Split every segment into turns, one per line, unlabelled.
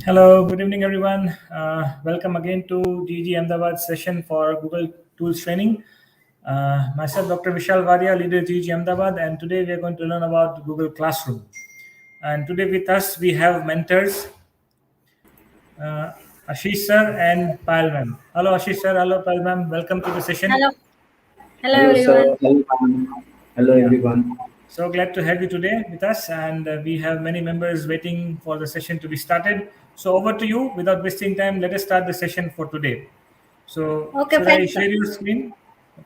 Hello, good evening, everyone. Welcome again to GG Ahmedabad session for Google Tools training. Myself, Dr. Vishal Varia, leader GG Ahmedabad, and today we are going to learn about Google Classroom. And today with us we have mentors uh, Ashish sir and Payal ma'am. Hello, Ashish sir. Hello, Payal ma'am. Welcome to the session.
Hello, hello
Hello,
everyone.
sir. Hello, ma'am. Hello,
Yeah.
everyone.
So glad to have you today with us, and we have many members waiting for the session to be started. So over to you. Without wasting time, let us start the session for today. So
Okay,
should I
fine, sir.
share your screen,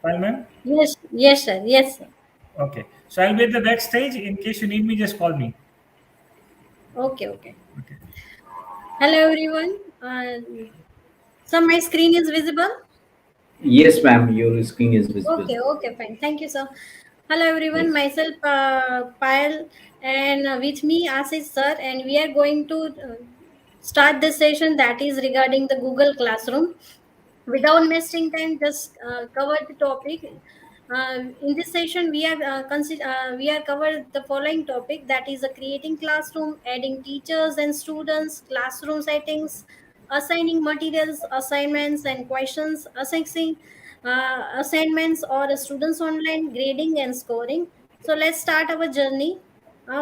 Payal ma'am?
Yes, yes, sir. Yes, sir.
Okay. So I'll be at the backstage. In case you need me, just call me.
Okay, okay.
Okay.
Hello everyone. So my screen is visible.
Yes, ma'am. Your screen is visible.
Okay, okay, fine. Thank you, sir. Hello everyone.
Yes.
Myself, Payal, and with me, Ashish sir, and we are going to start this session that is regarding the Google Classroom. Without wasting time, just cover the topic. In this session, we are covered the following topic, that is creating classroom, adding teachers and students, classroom settings, assigning materials, assignments and questions, assessing assignments or students online, grading and scoring. So let's start our journey.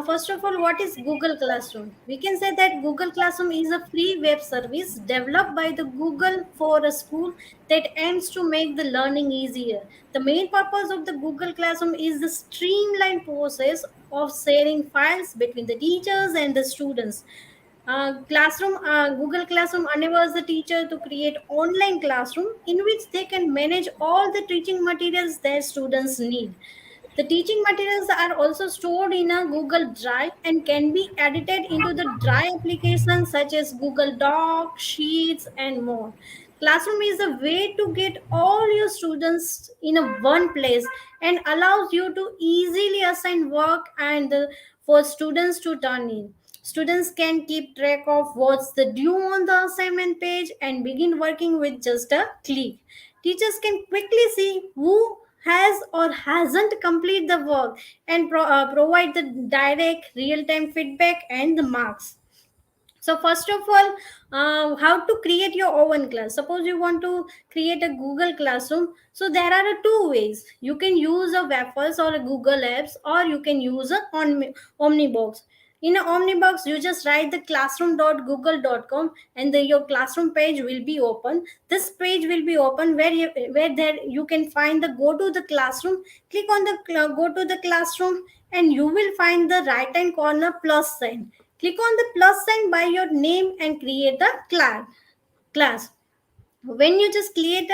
First of all, what is Google Classroom? We can say that Google Classroom is a free web service developed by the Google for a school that aims to make the learning easier. The main purpose of the Google Classroom is the streamlined process of sharing files between the teachers and the students. Google Classroom enables the teacher to create online classroom in which they can manage all the teaching materials their students need. The teaching materials are also stored in a Google Drive and can be edited into the Drive applications such as Google Docs, Sheets, and more. Classroom is a way to get all your students in a one place and allows you to easily assign work and for students to turn in. Students can keep track of what's the due on the assignment page and begin working with just a click. Teachers can quickly see who has or hasn't completed the work and provide the direct real-time feedback and the marks. So first of all, how to create your own class. Suppose you want to create a Google Classroom. So there are two ways. You can use a Waffles or a Google Apps, or you can use a Omnibox. In a Omnibox, you just write the classroom.google.com and your classroom page will be open. This page will be open where there you can find the go to the classroom. Click on the go to the classroom and you will find the right hand corner plus sign. Click on the plus sign by your name and create a class. When you just click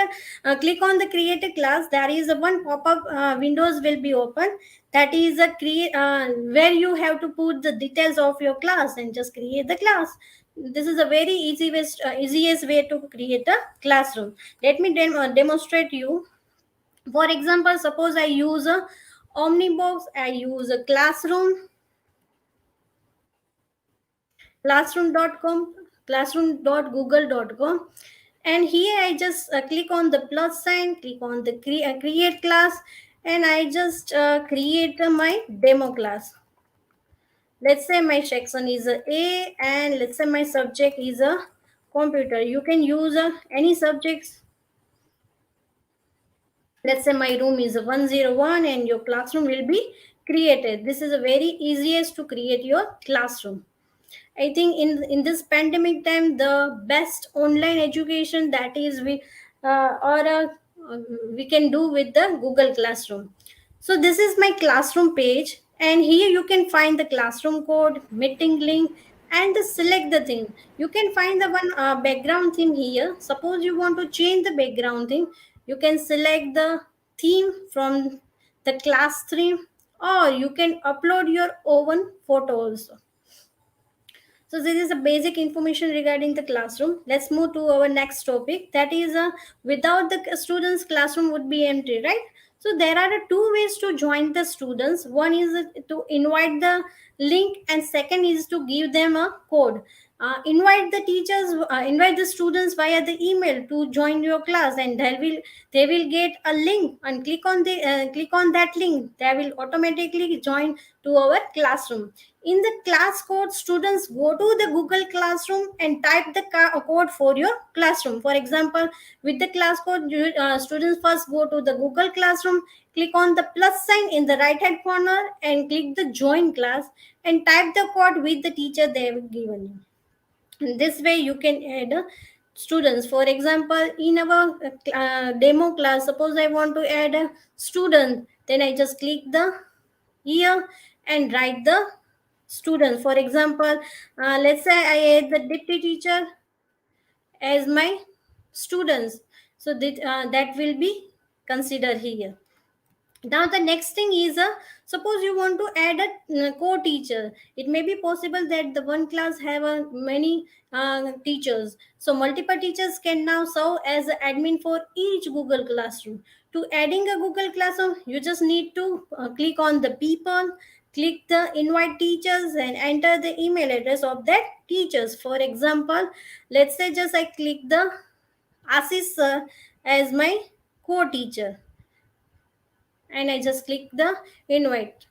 on the create a class, there is a one pop-up windows will be open. That is a create where you have to put the details of your class and just create the class. This is a very easiest way to create a classroom. Let me demonstrate you. For example, suppose I use a Omnibox, I use a classroom.com, classroom.google.com, and here I just click on the plus sign, click on the create class, and I just create my demo class. Let's say my section is a and let's say my subject is a computer. You can use any subjects. Let's say my room is a 101 and your classroom will be created. This is a very easiest to create your classroom. I think in this pandemic time, the best online education that is or we can do with the Google Classroom. So this is my classroom page, and here you can find the classroom code, meeting link, and the select the theme. You can find the one background theme here. Suppose you want to change the background theme, you can select the theme from the class theme, or you can upload your own photo also. So this is a basic information regarding the classroom. Let's move to our next topic. That is, without the students, classroom would be empty, right? So there are two ways to join the students. One is to invite the link, and second is to give them a code. invite the students via the email to join your class, and they will get a link, and click on that link. They will automatically join to our classroom. In the class code, students go to the Google Classroom and type the code for your classroom. For example, with the class code, students first go to the Google Classroom, click on the plus sign in the right hand corner, and click the join class, and type the code with the teacher they have given you. And this way you can add students. For example, in our demo class, suppose I want to add a student, then I just click the here and write the student. For example, let's say I add the deputy teacher as my students, so that will be considered here. Now the next thing is, suppose you want to add a co-teacher. It may be possible that the one class have many teachers, so multiple teachers can now serve as an admin for each Google Classroom. To adding a Google Classroom, you just need to click on the people, click the invite teachers, and enter the email address of that teachers. For example, let's say just I click the Assis sir as my co-teacher, and I just click the invite.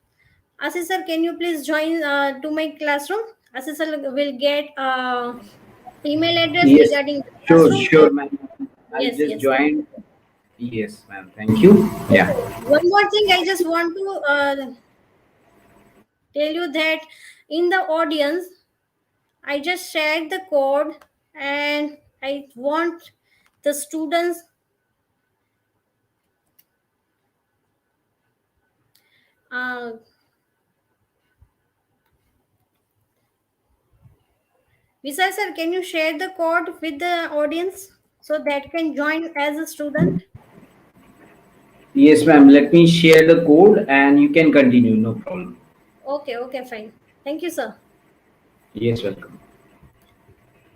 Assis sir, can you please join to my classroom? Assis sir will get email address
Yes,
regarding the
sure,
classroom.
sure, ma'am. I'll
Yes,
just
yes.
join. Yes, ma'am. Thank you. Yeah.
One more thing I just want to tell you that in the audience, I just shared the code, and I want the students uh, Visa sir, can you share the code with the audience so that can join as a student?
Yes, ma'am. Let me share the code and you can continue. No problem.
Okay, okay, fine. Thank you, sir.
Yes, welcome.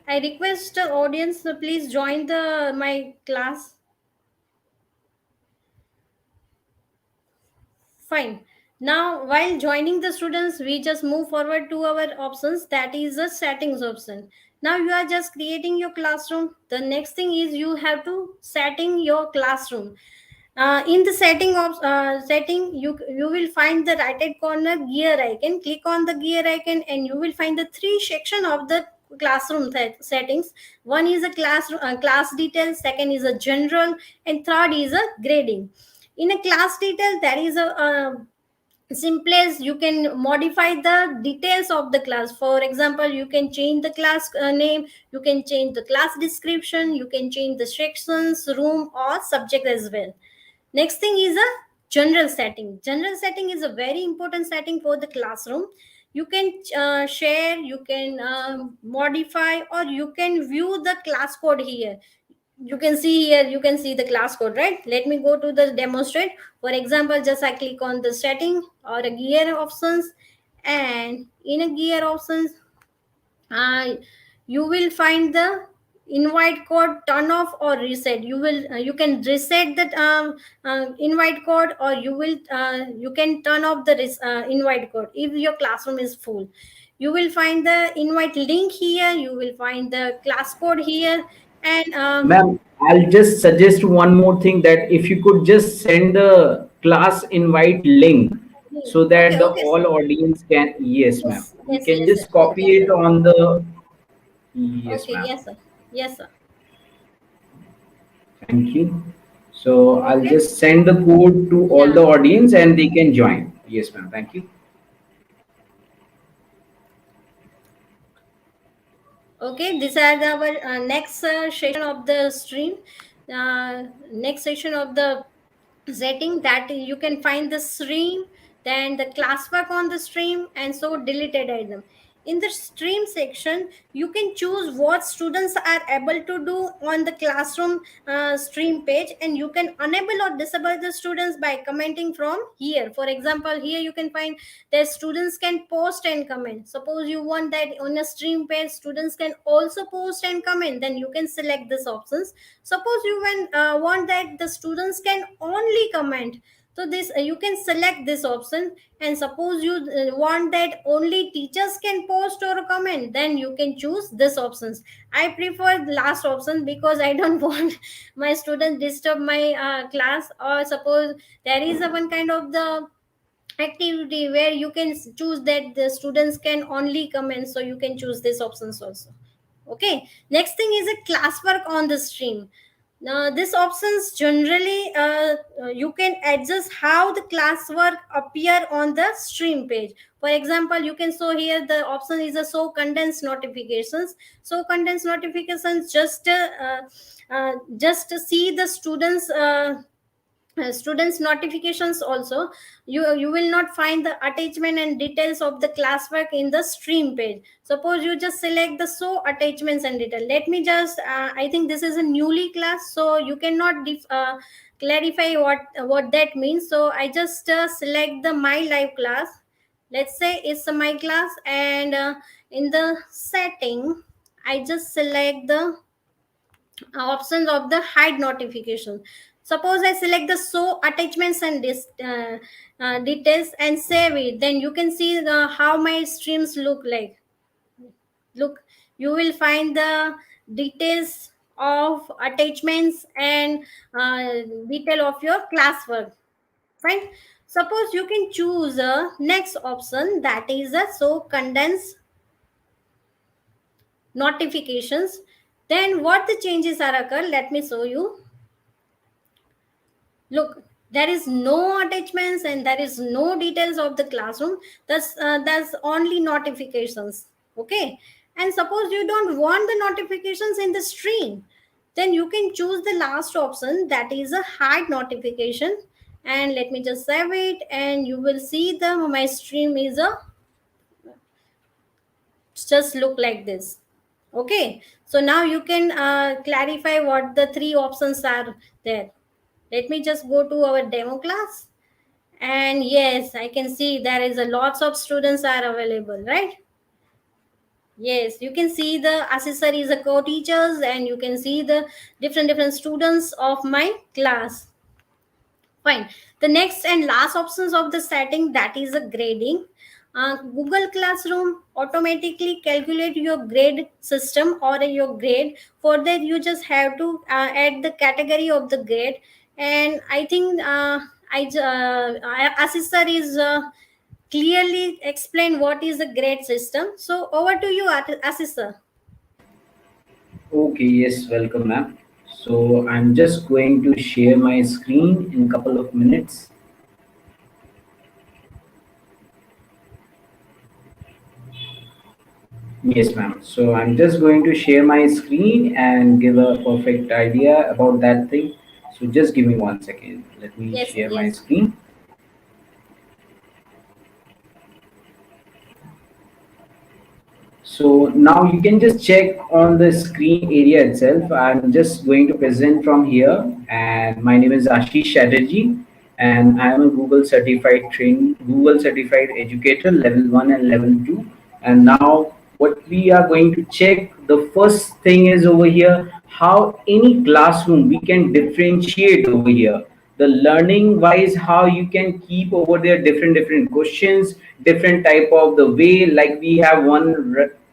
I request the audience to please join the my class. Fine. Now, while joining the students, we just move forward to our options. That is the settings option. Now you are just creating your classroom. The next thing is you have to setting your classroom. In the setting, you will find the right hand corner gear icon. Click on the gear icon, and you will find the three section of the classroom settings. One is a class details, second is a general, and third is a grading. In a class detail, there is a simplest, you can modify the details of the class. For example, you can change the class name, you can change the class description, you can change the sections, room, or subject as well. Next thing is a general setting. General setting is a very important setting for the classroom. You can share, you can modify, or you can view the class code here. You can see here, you can see the class code, right? Let me go to the demonstrate. For example, just I click on the setting or a gear options, and in a gear options, uh, you will find the invite code turn off or reset. You can reset that invite code, or you can turn off the invite code if your classroom is full. You will find the invite link here, you will find the class code here, and
Ma'am, I'll just suggest one more thing that if you could just send the class invite link so that
okay,
the
okay,
all
sir.
audience can, yes, ma'am.
Yes,
We
yes,
can
yes, sir.
just copy
Okay,
it on the, yes,
okay,
ma'am.
yes, sir. Yes, sir.
Thank you. So I'll
Okay,
just send the code to all
yeah.
the audience and they can join. Yes, ma'am. Thank you.
Okay, these are our next session of the stream. Next session of the setting, that you can find the stream, then the classwork on the stream, and so deleted item. In the stream section, you can choose what students are able to do on the classroom stream page, and you can enable or disable the students by commenting from here. For example, here you can find that students can post and comment. Suppose you want that on a stream page students can also post and comment, then you can select this options. Suppose you want that the students can only comment, So this you can select this option, and suppose you want that only teachers can post or comment, then you can choose this options. I prefer the last option because I don't want my students disturb my class, or suppose there is a one kind of the activity where you can choose that the students can only comment, so you can choose these options also. Okay, next thing is a classwork on the stream. Now these options generally you can adjust how the classwork appear on the stream page. For example, you can show here the option is a show condensed notifications. So condensed notifications just to see the students notifications also. You will not find the attachment and details of the classwork in the stream page. Suppose you just select the show attachments and detail. Let me just I think this is a newly class, so you cannot clarify what that means. So I just select the my live class. Let's say it's a my class, and in the setting I just select the options of the hide notification. Suppose I select the show attachments and details and save it, then you can see how my streams look like. Look, you will find the details of attachments and detail of your classwork. Fine. Suppose you can choose a next option, that is a show condense notifications. Then what the changes are occur, let me show you. Look, there is no attachments and there is no details of the classroom. That's only notifications. Okay, and suppose you don't want the notifications in the stream, then you can choose the last option, that is a hide notification. And let me just save it, and you will see the my stream is a just look like this. Okay, so now you can clarify what the three options are there. Let me just go to our demo class, and yes, I can see there is a lots of students are available, right? Yes, you can see the assessor is a co-teachers, and you can see the different students of my class. Fine. The next and last options of the setting, that is a grading. Google Classroom automatically calculate your grade system or your grade. For that, you just have to add the category of the grade. And I think assessor is clearly explain what is the grade system. So over to you, assessor.
Okay, yes, welcome, ma'am. So I'm just going to share my screen in a couple of minutes. Yes, ma'am. So I'm just going to share my screen and give a perfect idea about that thing. So just give me 1 second. Let me
Yes,
share my
yes.
screen. So now you can just check on the screen area itself. I'm just going to present from here, and my name is Ashish Chatterjee, and I am a Google certified educator, level 1 and level 2. And now what we are going to check, the first thing is over here, how any classroom we can differentiate over here. The learning wise, how you can keep over there different questions, different type of the way, like we have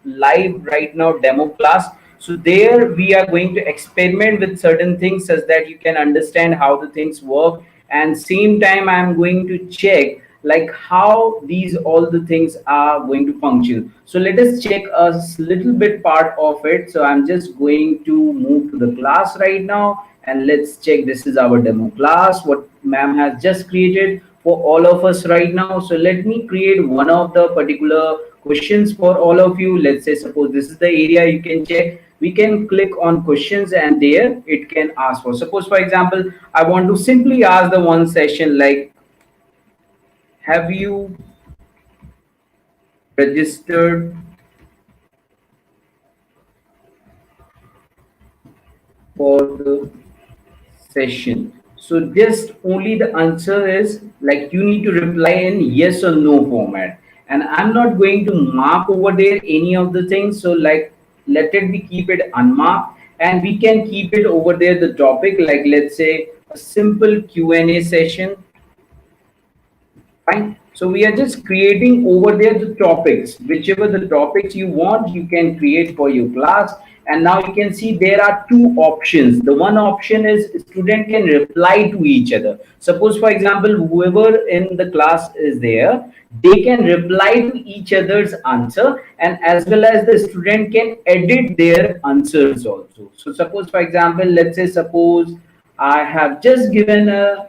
live right now demo class. So there we are going to experiment with certain things such that you can understand how the things work, and same time I'm going to check like how these all the things are going to function. So let us check a little bit part of it. So I'm just going to move to the class right now, and let's check. This is our demo class what ma'am has just created for all of us right now. So let me create one of the particular questions for all of you. Let's say suppose this is the area you can check. We can click on questions, and there it can ask for, suppose for example I want to simply ask the one session like, have you registered for the session? So just only the answer is like you need to reply in yes or no format, and I'm not going to mark over there any of the things. So like let it be keep it unmarked, and we can keep it over there the topic, like let's say a simple Q&A session. Fine. So we are just creating over there the topics, whichever the topics you want, you can create for your class. And now you can see there are two options. The one option is student can reply to each other. Suppose, for example, whoever in the class is there, they can reply to each other's answer, and as well as the student can edit their answers also. So suppose, for example, let's say suppose I have just given a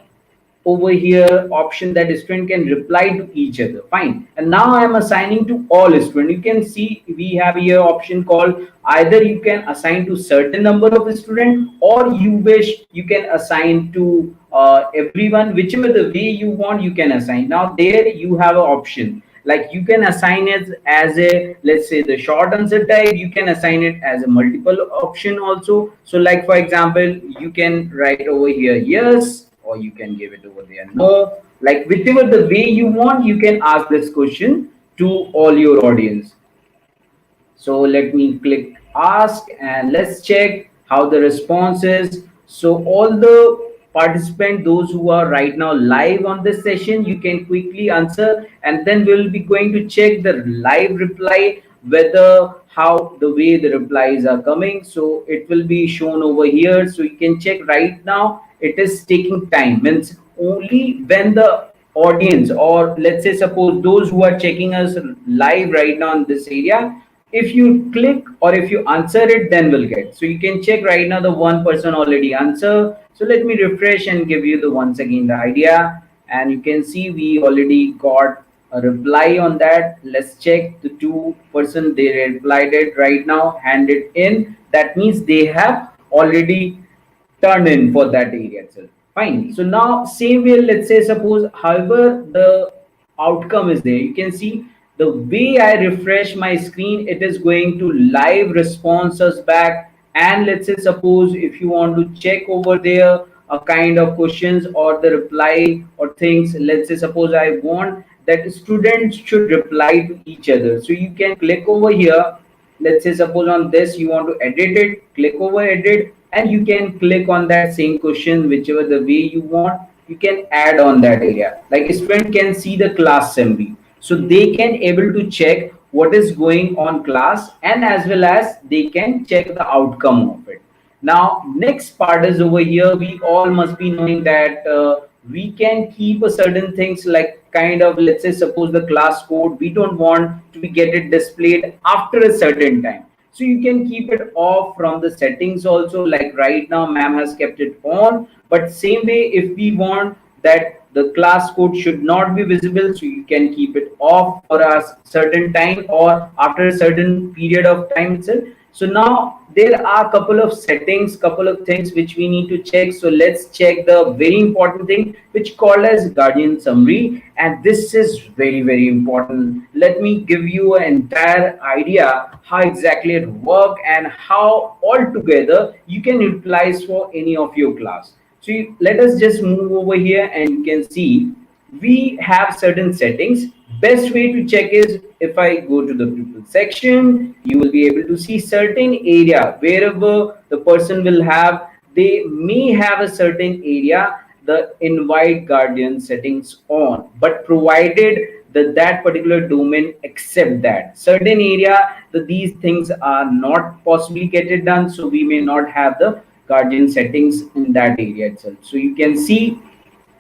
over here option that student can reply to each other. Fine. And now I am assigning to all students. You can see we have here option called either you can assign to certain number of students, or you wish you can assign to everyone, whichever the way you want you can assign. Now there you have an option like you can assign it as a, let's say, the short answer type. You can assign it as a multiple option also. So like for example, you can write over here yes, or you can give it over there no. Like whichever the way you want, you can ask this question to all your audience. So let me click ask and let's check how the response is. So all the participants, those who are right now live on this session, you can quickly answer, and then we'll be going to check the live reply, whether how the way the replies are coming. So it will be shown over here. So you can check right now. It is taking time. Means only when the audience, or let's say suppose those who are checking us live right now in this area, if you click or if you answer it, then we'll get. So you can check right now the one person already answer. So let me refresh and give you the once again the idea, and you can see we already got a reply on that. Let's check the two-person they replied it right now, handed in. That means they have already turn in for that area itself. Fine. So now same way, let's say suppose, however the outcome is there, you can see the way I refresh my screen, it is going to live responses back. And let's say suppose if you want to check over there a kind of questions or the reply or things, let's say suppose I want that students should reply to each other. So you can click over here. Let's say suppose on this you want to edit it, click over edit, and you can click on that same question whichever the way you want. You can add on that area, like student can see the class summary, so they can able to check what is going on class, and as well as they can check the outcome of it. Now next part is over here. We all must be knowing that we can keep a certain things, like kind of, let's say suppose the class code, we don't want to get it displayed after a certain time. So you can keep it off from the settings also. Like right now ma'am has kept it on, but same way if we want that the class code should not be visible, so you can keep it off for a certain time or after a certain period of time itself. So now there are a couple of settings, couple of things which we need to check. So let's check the very important thing which called as guardian summary, and this is very important. Let me give you an entire idea how exactly it work and how altogether you can utilize for any of your class. So let us just move over here, and you can see we have certain settings. Best way to check is if I go to the people section, you will be able to see certain area wherever the person will have, they may have a certain area the invite guardian settings on, but provided that that particular domain accept that certain area, that these things are not possibly get it done, so we may not have the guardian settings in that area itself. So you can see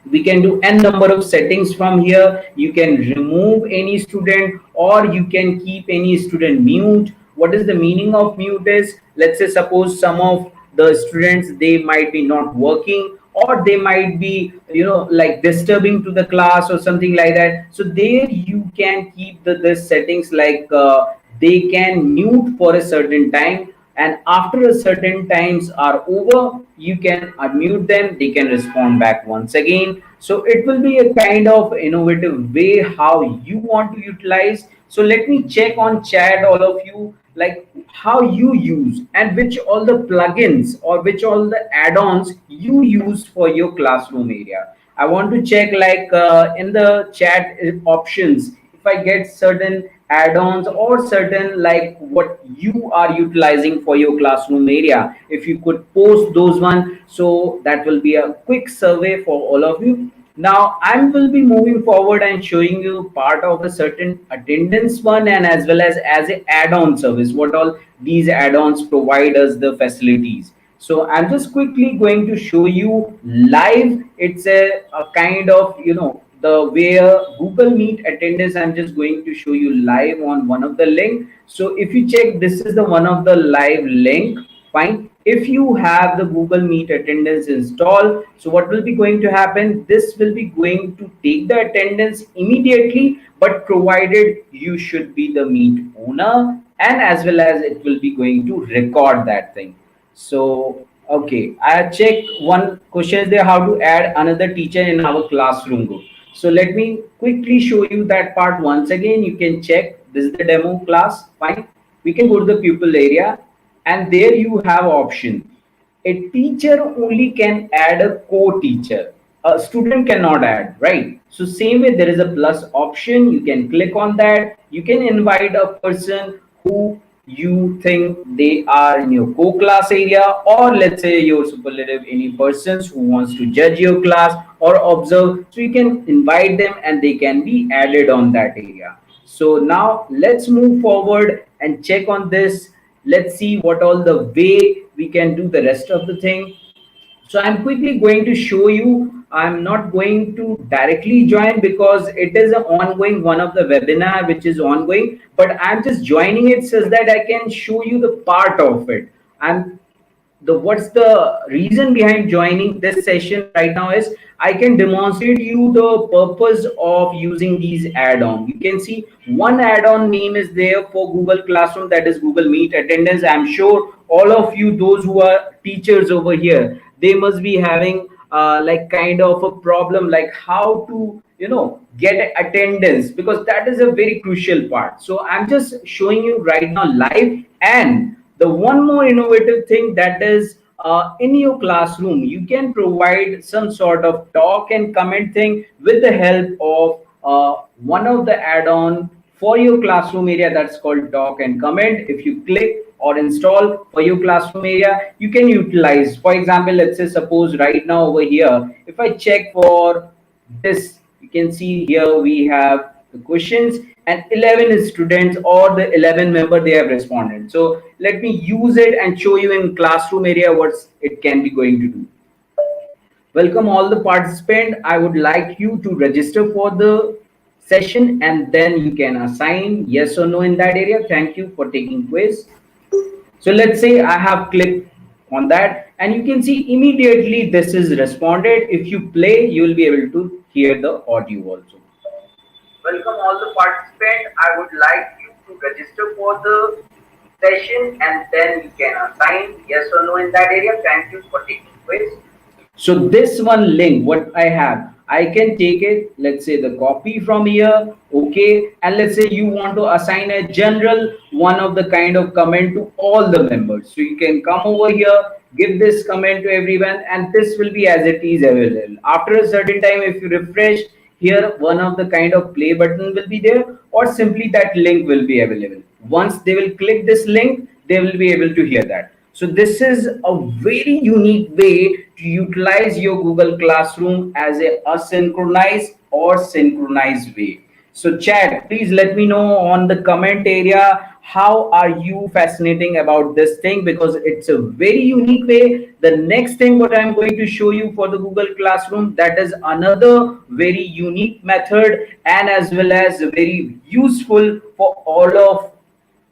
we can do n number of settings from here. You can remove any student, or you can keep any student mute. What is the meaning of mute is, let's say suppose some of the students, they might be not working, or they might be, like disturbing to the class or something like that. So there you can keep the settings, like they can mute for a certain time, and after a certain times are over, you can unmute them, they can respond back once again. So it will be a kind of innovative way how you want to utilize. So let me check on chat all of you, like how you use and which all the plugins or which all the add-ons you use for your classroom area. I want to check, like in the chat options, if I get certain add-ons or certain like what you are utilizing for your classroom area, if you could post those one, so that will be a quick survey for all of you. Now I will be moving forward and showing you part of a certain attendance one, and as a add-on service, what all these add-ons provide us the facilities. So I'm just quickly going to show you live. It's a kind of, the where Google Meet attendance. I'm just going to show you live on one of the link. So if you check, this is the one of the live link. Fine. If you have the Google Meet attendance installed, so what will be going to happen? This will be going to take the attendance immediately, but provided you should be the Meet owner, and as well as it will be going to record that thing. So, okay, I check one question is there, how to add another teacher in our classroom group. So let me quickly show you that part once again. You can check, this is the demo class. Fine. We can go to the pupil area, and there you have option. A teacher only can add a co-teacher. A student cannot add, right? So same way, there is a plus option. You can click on that. You can invite a person who you think they are in your co-class area, or let's say your superlative, any persons who wants to judge your class or observe. So you can invite them and they can be added on that area. So now let's move forward and check on this. Let's see what all the way we can do the rest of the thing. So I'm quickly going to show you. I'm not going to directly join because it is an ongoing one of the webinar which is ongoing, but I'm just joining it so that I can show you the part of it. I'm the what's the reason behind joining this session right now is I can demonstrate you the purpose of using these add-on. You can see one add-on name is there for Google Classroom, that is Google Meet attendance. I'm sure all of you, those who are teachers over here, they must be having like kind of a problem, like how to get attendance, because that is a very crucial part. So I'm just showing you right now live. And the one more innovative thing, that is in your classroom you can provide some sort of talk and comment thing with the help of one of the add-on for your classroom area, that's called talk and comment. If you click or install for your classroom area, you can utilize. For example, let's say suppose right now over here, if I check for this, you can see here we have the questions, and 11 students or the 11 member, they have responded. So let me use it and show you in classroom area what it can be going to do. Welcome all the participants. I would like you to register for the session, and then you can assign yes or no in that area. Thank you for taking quiz. So let's say I have clicked on that, and you can see immediately this is responded. If you play, you will be able to hear the audio also. Welcome all the participants. I would like you to register for the session, and then you can assign yes or no in that area. Thank you for taking quiz. So this one link, what I have, I can take it, let's say the copy from here, okay, and let's say you want to assign a general one of the kind of comment to all the members. So you can come over here, give this comment to everyone, and this will be as it is available. After a certain time, if you refresh here, one of the kind of play button will be there, or simply that link will be available. Once they will click this link, they will be able to hear that. So this is a very unique way to utilize your Google Classroom as a asynchronized or synchronized way. So chat, please let me know on the comment area, how are you fascinating about this thing, because it's a very unique way. The next thing what I'm going to show you for the Google Classroom, that is another very unique method, and as well as very useful for all of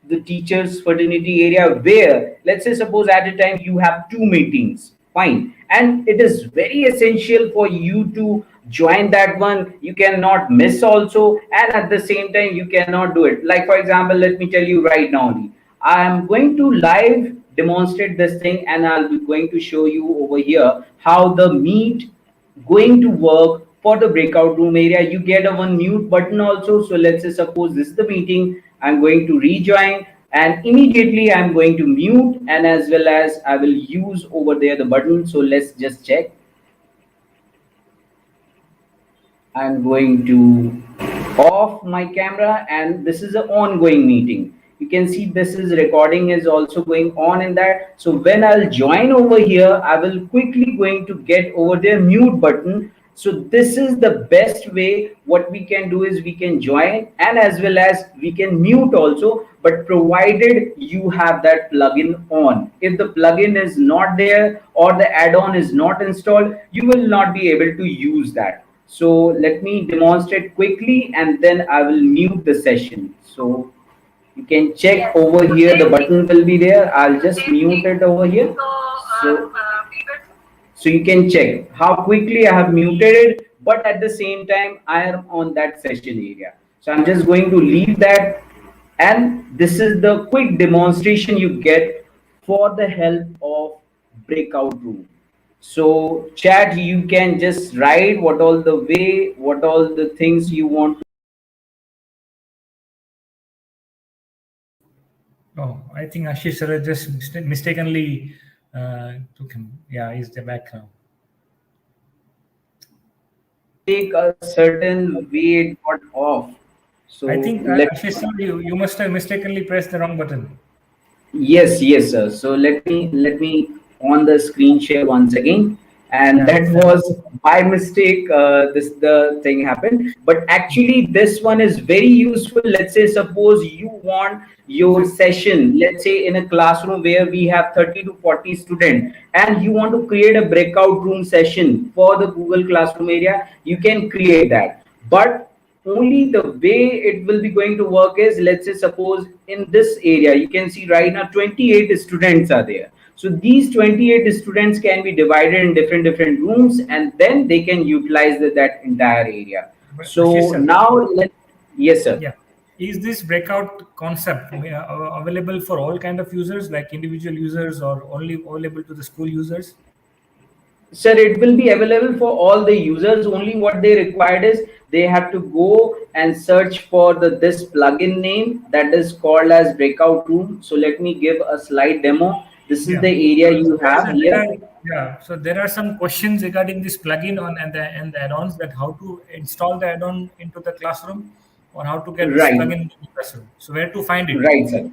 the teachers fraternity area, where let's say suppose at a time you have two meetings, fine, and it is very essential for you to join that one. You cannot miss also, and at the same time you cannot do it. Like for example, let me tell you right now only, I am going to live demonstrate this thing, and I'll be going to show you over here how the meet going to work for the breakout room area. You get a one mute button also. So let's say suppose this is the meeting, I'm going to rejoin, and immediately I'm going to mute, and as well as I will use over there the button. So let's just check. I'm going to off my camera, and this is an ongoing meeting. You can see this is recording is also going on in that. So when I'll join over here, I will quickly going to get over there mute button, So this is the best way. What we can do is we can join, and as well as we can mute also, but provided you have that plugin on. If the plugin is not there or the add-on is not installed, you will not be able to use that. So let me demonstrate quickly and then I will mute the session. So you can check over here, the button will be there. I'll just mute it over here. So so you can check how quickly I have muted it, but at the same time I am on that session area. So I'm just going to leave that, and this is the quick demonstration you get for the help of Breakout Room. So chat, you can just write what all the things you want.
Oh, I think Ashish sir just mistakenly took him. Yeah, he's back now.
Take a certain way it got off. So
I think Ashish sir, you must have mistakenly pressed the wrong button.
yes, sir. So let me on the screen share once again, and
Yeah,
that was by mistake. This the thing happened, but actually this one is very useful. Let's say suppose you want your session, let's say in a classroom where we have 30 to 40 students, and you want to create a breakout room session for the Google Classroom area, you can create that. But only the way it will be going to work is, let's say suppose in this area you can see right now 28 students are there. So these 28 students can be divided in different rooms, and then they can utilize that entire area.
but
So
Ashish sir,
now yes sir.
yeah, is this breakout concept available for all kind of users, like individual users, or only available to the school users?
Sir, it will be available for all the users. Only what they required is they have to go and search for the this plugin name that is called as Breakout Room. So let me give a slide demo. This is
Yeah.
the area you
There is
have here.
so there are some questions regarding this plugin on and the add-ons, that how to install the add-on into the classroom, or how to get this
Right.
plugin into the classroom. So where to find it?
Right, sir.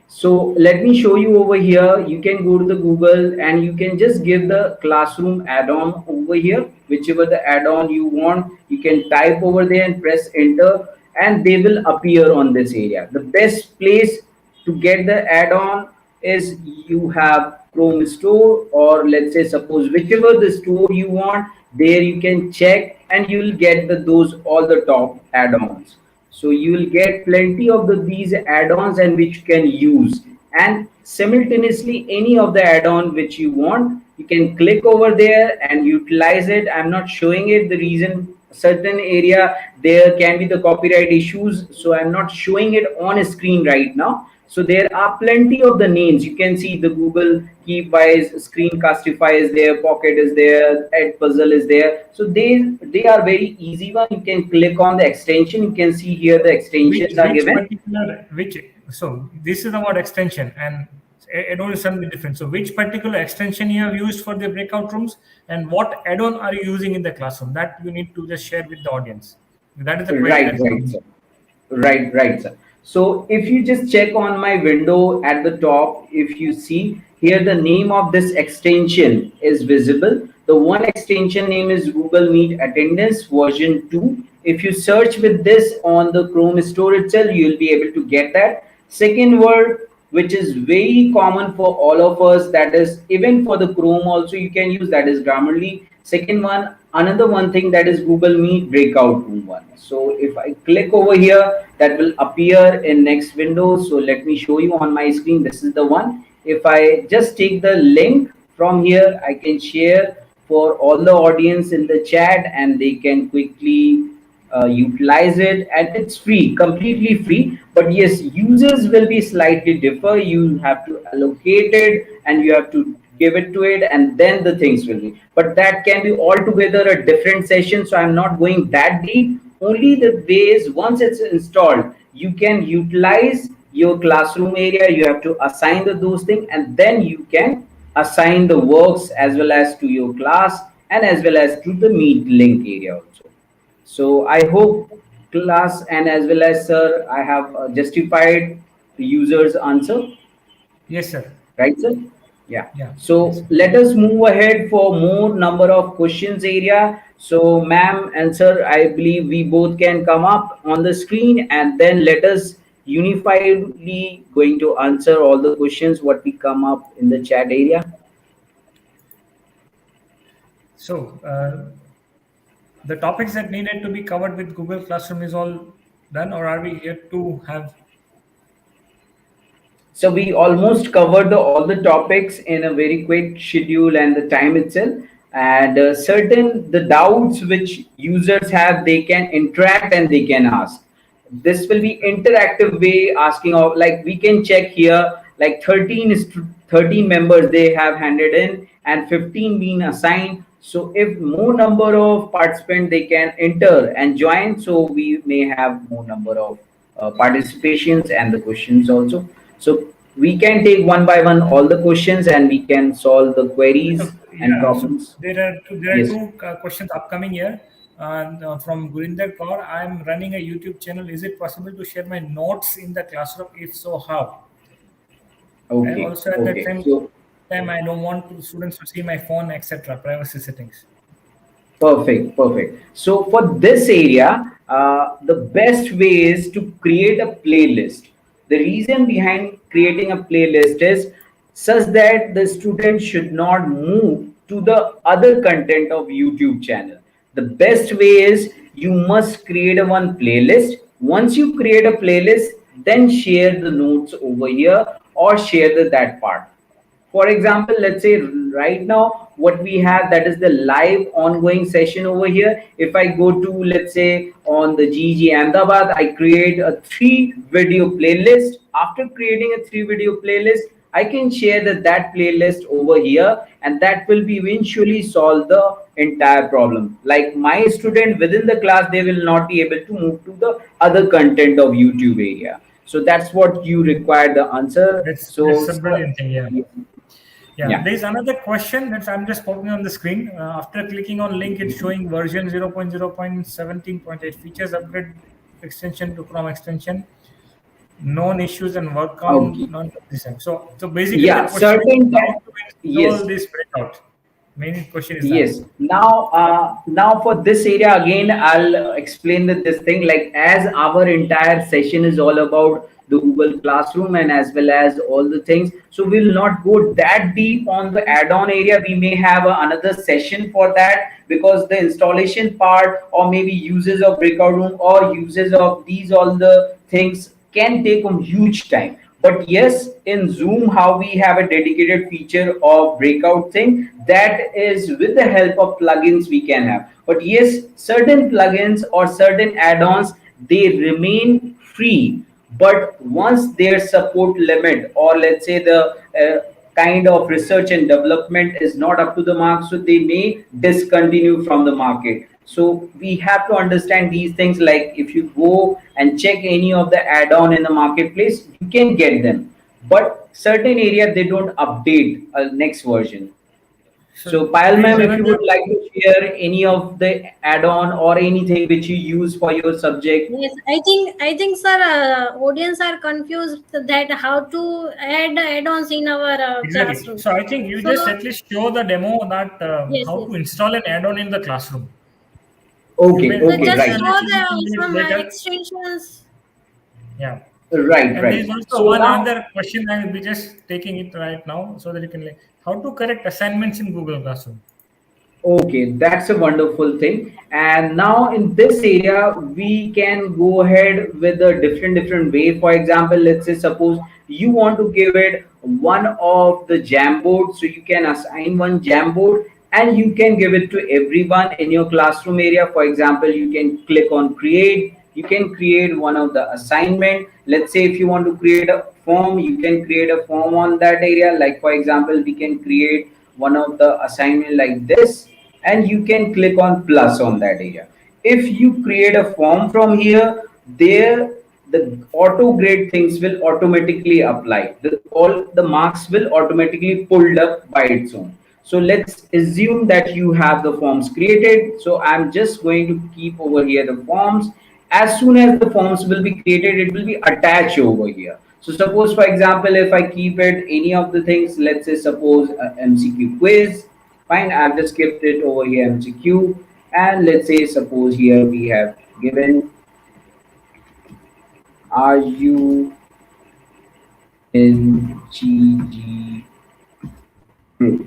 So let me show you over here. You can go to the Google and you can just give the classroom add-on over here, whichever the add-on you want. You can type over there and press enter, and they will appear on this area. The best place to get the add-on is you have Chrome store, or let's say suppose whichever the store you want, there you can check and you will get those all the top add-ons. So you will get plenty of these add-ons and which you can use, and simultaneously any of the add-on which you want, you can click over there and utilize it. I'm not showing it, the reason certain area there can be the copyright issues, so I'm not showing it on a screen right now. So there are plenty of the names. You can see the Google Keepwise, Screencastify is there, Pocket is there, Edpuzzle is there. So they are very easy one. You can click on the extension. You can see here the extensions are given.
So this is about extension, and add-on is something different. So which particular extension you have used for the breakout rooms, and what add-on are you using in the classroom? That you need to just share with the audience. That is the question.
Right, sir. Right, sir. So if you just check on my window at the top, if you see here, the name of this extension is visible. The one extension name is Google Meet Attendance version 2. If you search with this on the Chrome store itself, you'll be able to get that. Second word, which is very common for all of us, that is even for the Chrome also you can use, that is Grammarly. Second one, another one thing, that is Google Meet Breakout Room one. So if I click over here, that will appear in next window. So let me show you on my screen. This is the one. If I just take the link from here, I can share for all the audience in the chat, and they can quickly utilize it, and it's free, completely free. But yes, users will be slightly differ. You have to allocate it and you have to give it to it, and then the things will be, but that can be altogether a different session, so I'm not going that deep. Only the way is, once it's installed, you can utilize your classroom area. You have to assign those things, and then you can assign the works as well as to your class and as well as to the meet link area also. So I hope class and as well as sir, I have justified the user's answer.
Yes, sir.
Right, sir? Yeah.
Yeah.
So let us move ahead for more number of questions area. So, ma'am and sir, I believe we both can come up on the screen and then let us unifiedly going to answer all the questions what we come up in the chat area.
So the topics that needed to be covered with Google Classroom is all done, or are we yet to have?
So we almost covered all the topics in a very quick schedule and the time itself. And certain the doubts which users have, they can interact and they can ask. This will be interactive way asking of, like we can check here, like 13 members they have handed in and 15 being assigned. So if more number of participants they can enter and join, so we may have more number of participations and the questions also. So we can take one by one all the questions and we can solve the queries and
Yeah, so
problems.
there are
Yes.
two questions upcoming here. From Gurinder Kaur, I'm running a YouTube channel. Is it possible to share my notes in the classroom? If so, how? And
Okay.
also at the
Okay.
same
So
time, I don't want students to see my phone, etc. Privacy settings.
perfect, perfect. So for this area, the best way is to create a playlist. The reason behind creating a playlist is such that the student should not move to the other content of YouTube channel. The best way is you must create a one playlist. Once you create a playlist, then share the notes over here or share that part. For example, let's say right now what we have, that is the live ongoing session over here. If I go to, let's say, on the GG Ahmedabad, I create a 3 video playlist. After creating a 3 video playlist, I can share that playlist over here, and that will be eventually solve the entire problem. Like my student within the class, they will not be able to move to the other content of YouTube area. So that's what you require the answer. So
That's a brilliant thing. Yeah.
yeah.
There's another question that I'm just popping on the screen. After clicking on link, it's showing version 0.0.17.8 features upgrade extension to Chrome extension, known issues and work
Okay.
on non-design. So basically the
Yeah,
question is
certain
how to
yes,
install this breakout. Main question is that.
yes. Now for this area again, I'll explain this thing. Like as our entire session is all about the Google Classroom and as well as all the things, so we'll not go that deep on the add-on area. We may have another session for that because the installation part or maybe uses of Breakout Room or uses of these all the things can take a huge time. But yes, in Zoom, how we have a dedicated feature of breakout thing, that is with the help of plugins we can have. But yes, certain plugins or certain add-ons, they remain free. But once their support limit, or let's say the kind of research and development is not up to the mark, so they may discontinue from the market. So we have to understand these things. Like if you go and check any of the add-on in the marketplace, you can get them, but certain area they don't update next version. So
So
Payal
there is
ma'am, if you
another.
would like to share any of the add-on or anything which you use for your subject.
Yes, I think, sir, audience are confused that how to add add-ons in our
Exactly.
classroom.
So I think you
So
just at least show the demo that
yes,
how
yes.
to install an add-on in the classroom. You
Okay,
may
So
okay,
you
just
may
right,
show
understand
the
it
some
later.
extensions.
Yeah.
right,
And there is
right.
also
So
one
now,
other question. I will be just taking it right now so that you can like how to correct assignments in Google Classroom.
okay, that's a wonderful thing. And now in this area, we can go ahead with a different way. For example, let's say suppose you want to give it one of the Jamboard, so you can assign one Jamboard and you can give it to everyone in your classroom area. For example, you can click on create. You can create one of the assignment. Let's say if you want to create a form, you can create a form on that area. Like for example, we can create one of the assignment like this, and you can click on plus on that area. If you create a form from here, there the auto grade things will automatically apply. All the marks will automatically pulled up by its own. So let's assume that you have the forms created. So I'm just going to keep over here the forms. As soon as the forms will be created, it will be attached over here. So suppose for example, if I keep it any of the things, let's say suppose MCQ quiz. Fine, I've just kept it over here MCQ, And let's say suppose here we have given, are you in GG group?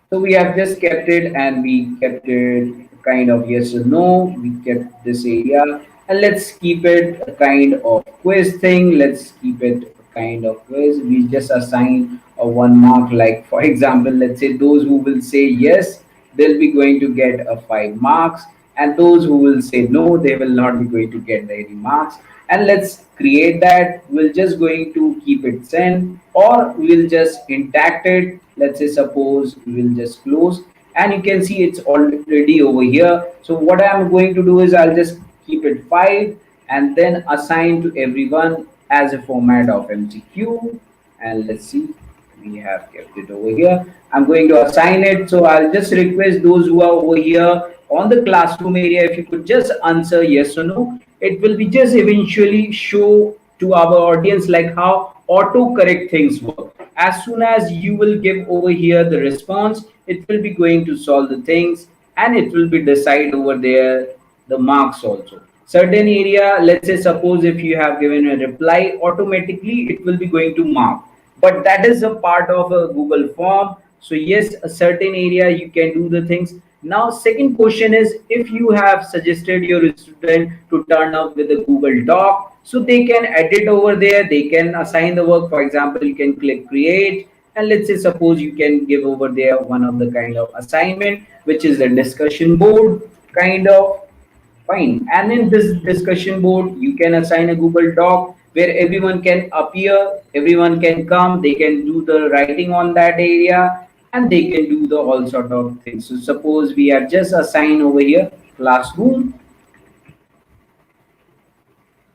So we have just kept it, and we kept it kind of yes or no. We kept this area, and let's keep it a kind of quiz thing. Let's keep it a kind of quiz. We just assign a 1 mark. Like for example, let's say those who will say yes, they'll be going to get a 5 marks, and those who will say no, they will not be going to get any marks. And let's create that. We'll just going to keep it send, or we'll just intact it. Let's say suppose we will just close, and you can see it's already over here. So what I'm going to do is I'll just keep it 5 and then assign to everyone as a format of MCQ. And let's see, we have kept it over here. I'm going to assign it. So I'll just request those who are over here on the classroom area, if you could just answer yes or no. It will be just eventually show to our audience like how autocorrect things work. As soon as you will give over here the response, it will be going to solve the things, and it will be decide over there the marks also. Certain area, let's say suppose if you have given a reply, automatically it will be going to mark, but that is a part of a Google form. So yes, a certain area you can do the things. Now second question is, if you have suggested your student to turn up with a Google Doc, so they can edit over there, they can assign the work. For example, you can click create, and let's say suppose you can give over there one of the kind of assignment, which is a discussion board kind of. Fine. And in this discussion board, you can assign a Google Doc where everyone can appear, everyone can come, they can do the writing on that area, and they can do the all sort of things. So suppose we have just assigned over here classroom.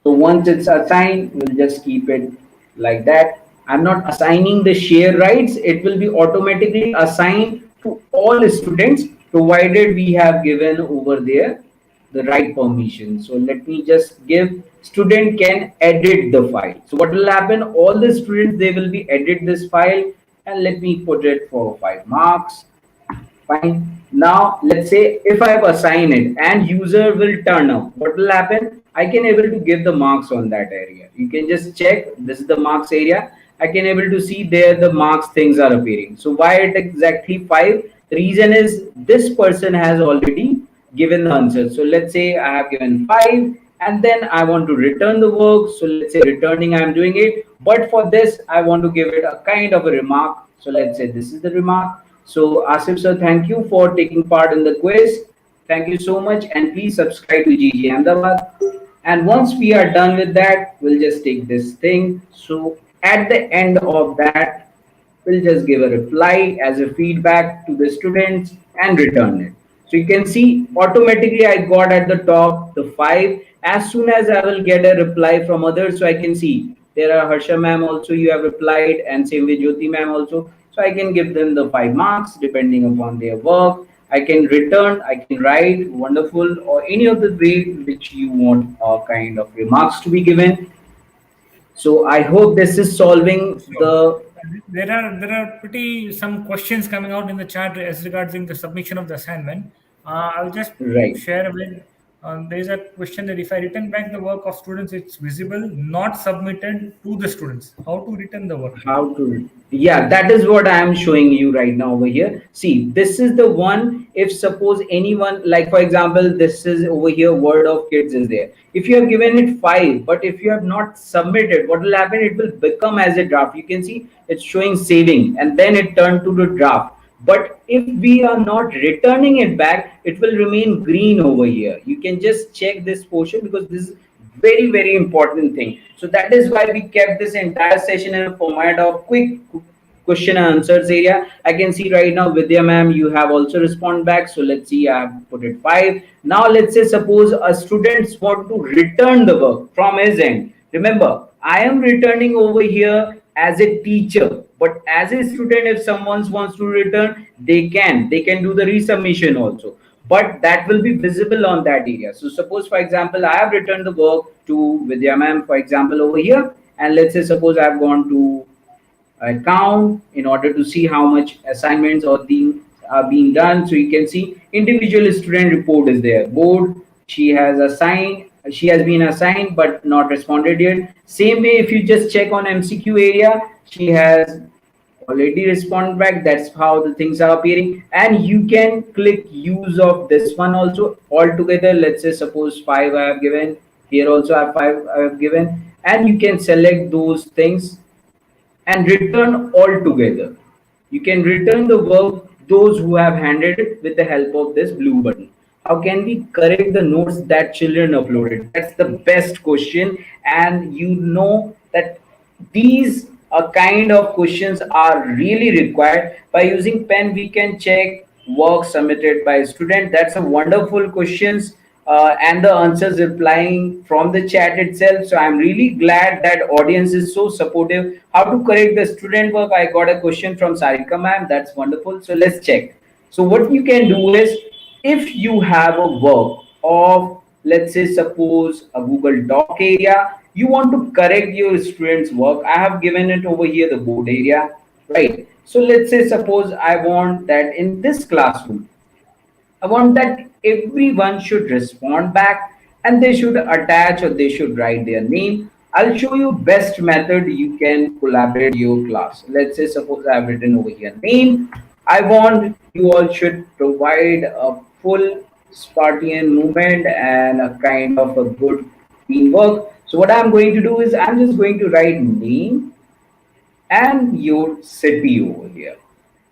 So once it's assigned, we'll just keep it like that. I'm not assigning the share rights. It will be automatically assigned to all students, provided we have given over there the right permission. So let me just give student can edit the file. So what will happen? All the students, they will be edit this file, and let me put it for 5 marks. Fine. Now let's say if I have assigned it and user will turn up, what will happen? I can able to give the marks on that area. You can just check, this is the marks area. I can able to see there the marks things are appearing. So why it exactly 5? The reason is this person has already given the answer. So let's say I have given 5, and then I want to return the work. So let's say returning, I'm doing it, but for this I want to give it a kind of a remark. So let's say this is the remark. So Asif sir, thank you for taking part in the quiz. Thank you so much, and please subscribe to GG Ahmedabad. And once we are done with that, we'll just take this thing. So at the end of that, we'll just give a reply as a feedback to the students and return it. So you can see automatically I got at the top the 5. As soon as I will get a reply from others, so I can see there are Harsha ma'am also, you have replied, and same with Jyoti ma'am also. So I can give them the 5 marks depending upon their work. I can return, I can write wonderful, or any of the way which you want kind of remarks to be given. So I hope this is solving the.
There are pretty some questions coming out in the chat as regarding the submission of the assignment. I'll just
Right.
share with. There is a question that if I return back the work of students, it's visible, not submitted to the students. How to return the work?
How to, yeah, that is what I am showing you right now over here. See, this is the one. If suppose anyone, like for example, this is over here, word of kids is there. If you have given it 5, but if you have not submitted, what will happen? It will become as a draft. You can see it's showing saving, and then it turned to the draft. But if we are not returning it back, it will remain green over here. You can just check this portion, because this is very important thing. So that is why we kept this entire session in a format of quick question and answers area. I can see right now Vidya ma'am, you have also respond back. So let's see, I have put it 5. Now let's say suppose a student want to return the work from his end. Remember, I am returning over here as a teacher, but as a student, if someone wants to return, they can do the resubmission also, but that will be visible on that area. So suppose for example, I have returned the work to Vidya ma'am, for example, over here, and let's say suppose I have gone to account in order to see how much assignments or the being done. So you can see individual student report is there. Board, she has been assigned but not responded yet. Same way, if you just check on MCQ area, she has already respond back. That's how the things are appearing, and you can click use of this one also altogether. Let's say suppose 5 I have given, here also I have 5 I have given, and you can select those things and return all together. You can return the work those who have handled it with the help of this blue button. How can we correct the notes that children uploaded? That's the best question, and you know that these kind of questions are really required. By using pen, we can check work submitted by student. That's a wonderful questions, and the answers replying from the chat itself. So I'm really glad that audience is so supportive. How to correct the student work? I got a question from Sarika ma'am. That's wonderful. So let's check. So what you can do is, if you have a work of, let's say suppose a Google Doc area, you want to correct your students work. I have given it over here, the board area, right? So let's say suppose I want that in this classroom, I want that everyone should respond back, and they should attach or they should write their name. I'll show you best method you can collaborate your class. Let's say suppose I've written over here name. I want you all should provide a full Spartan movement and a kind of a good teamwork. So what I'm going to do is I'm just going to write name and your city over here,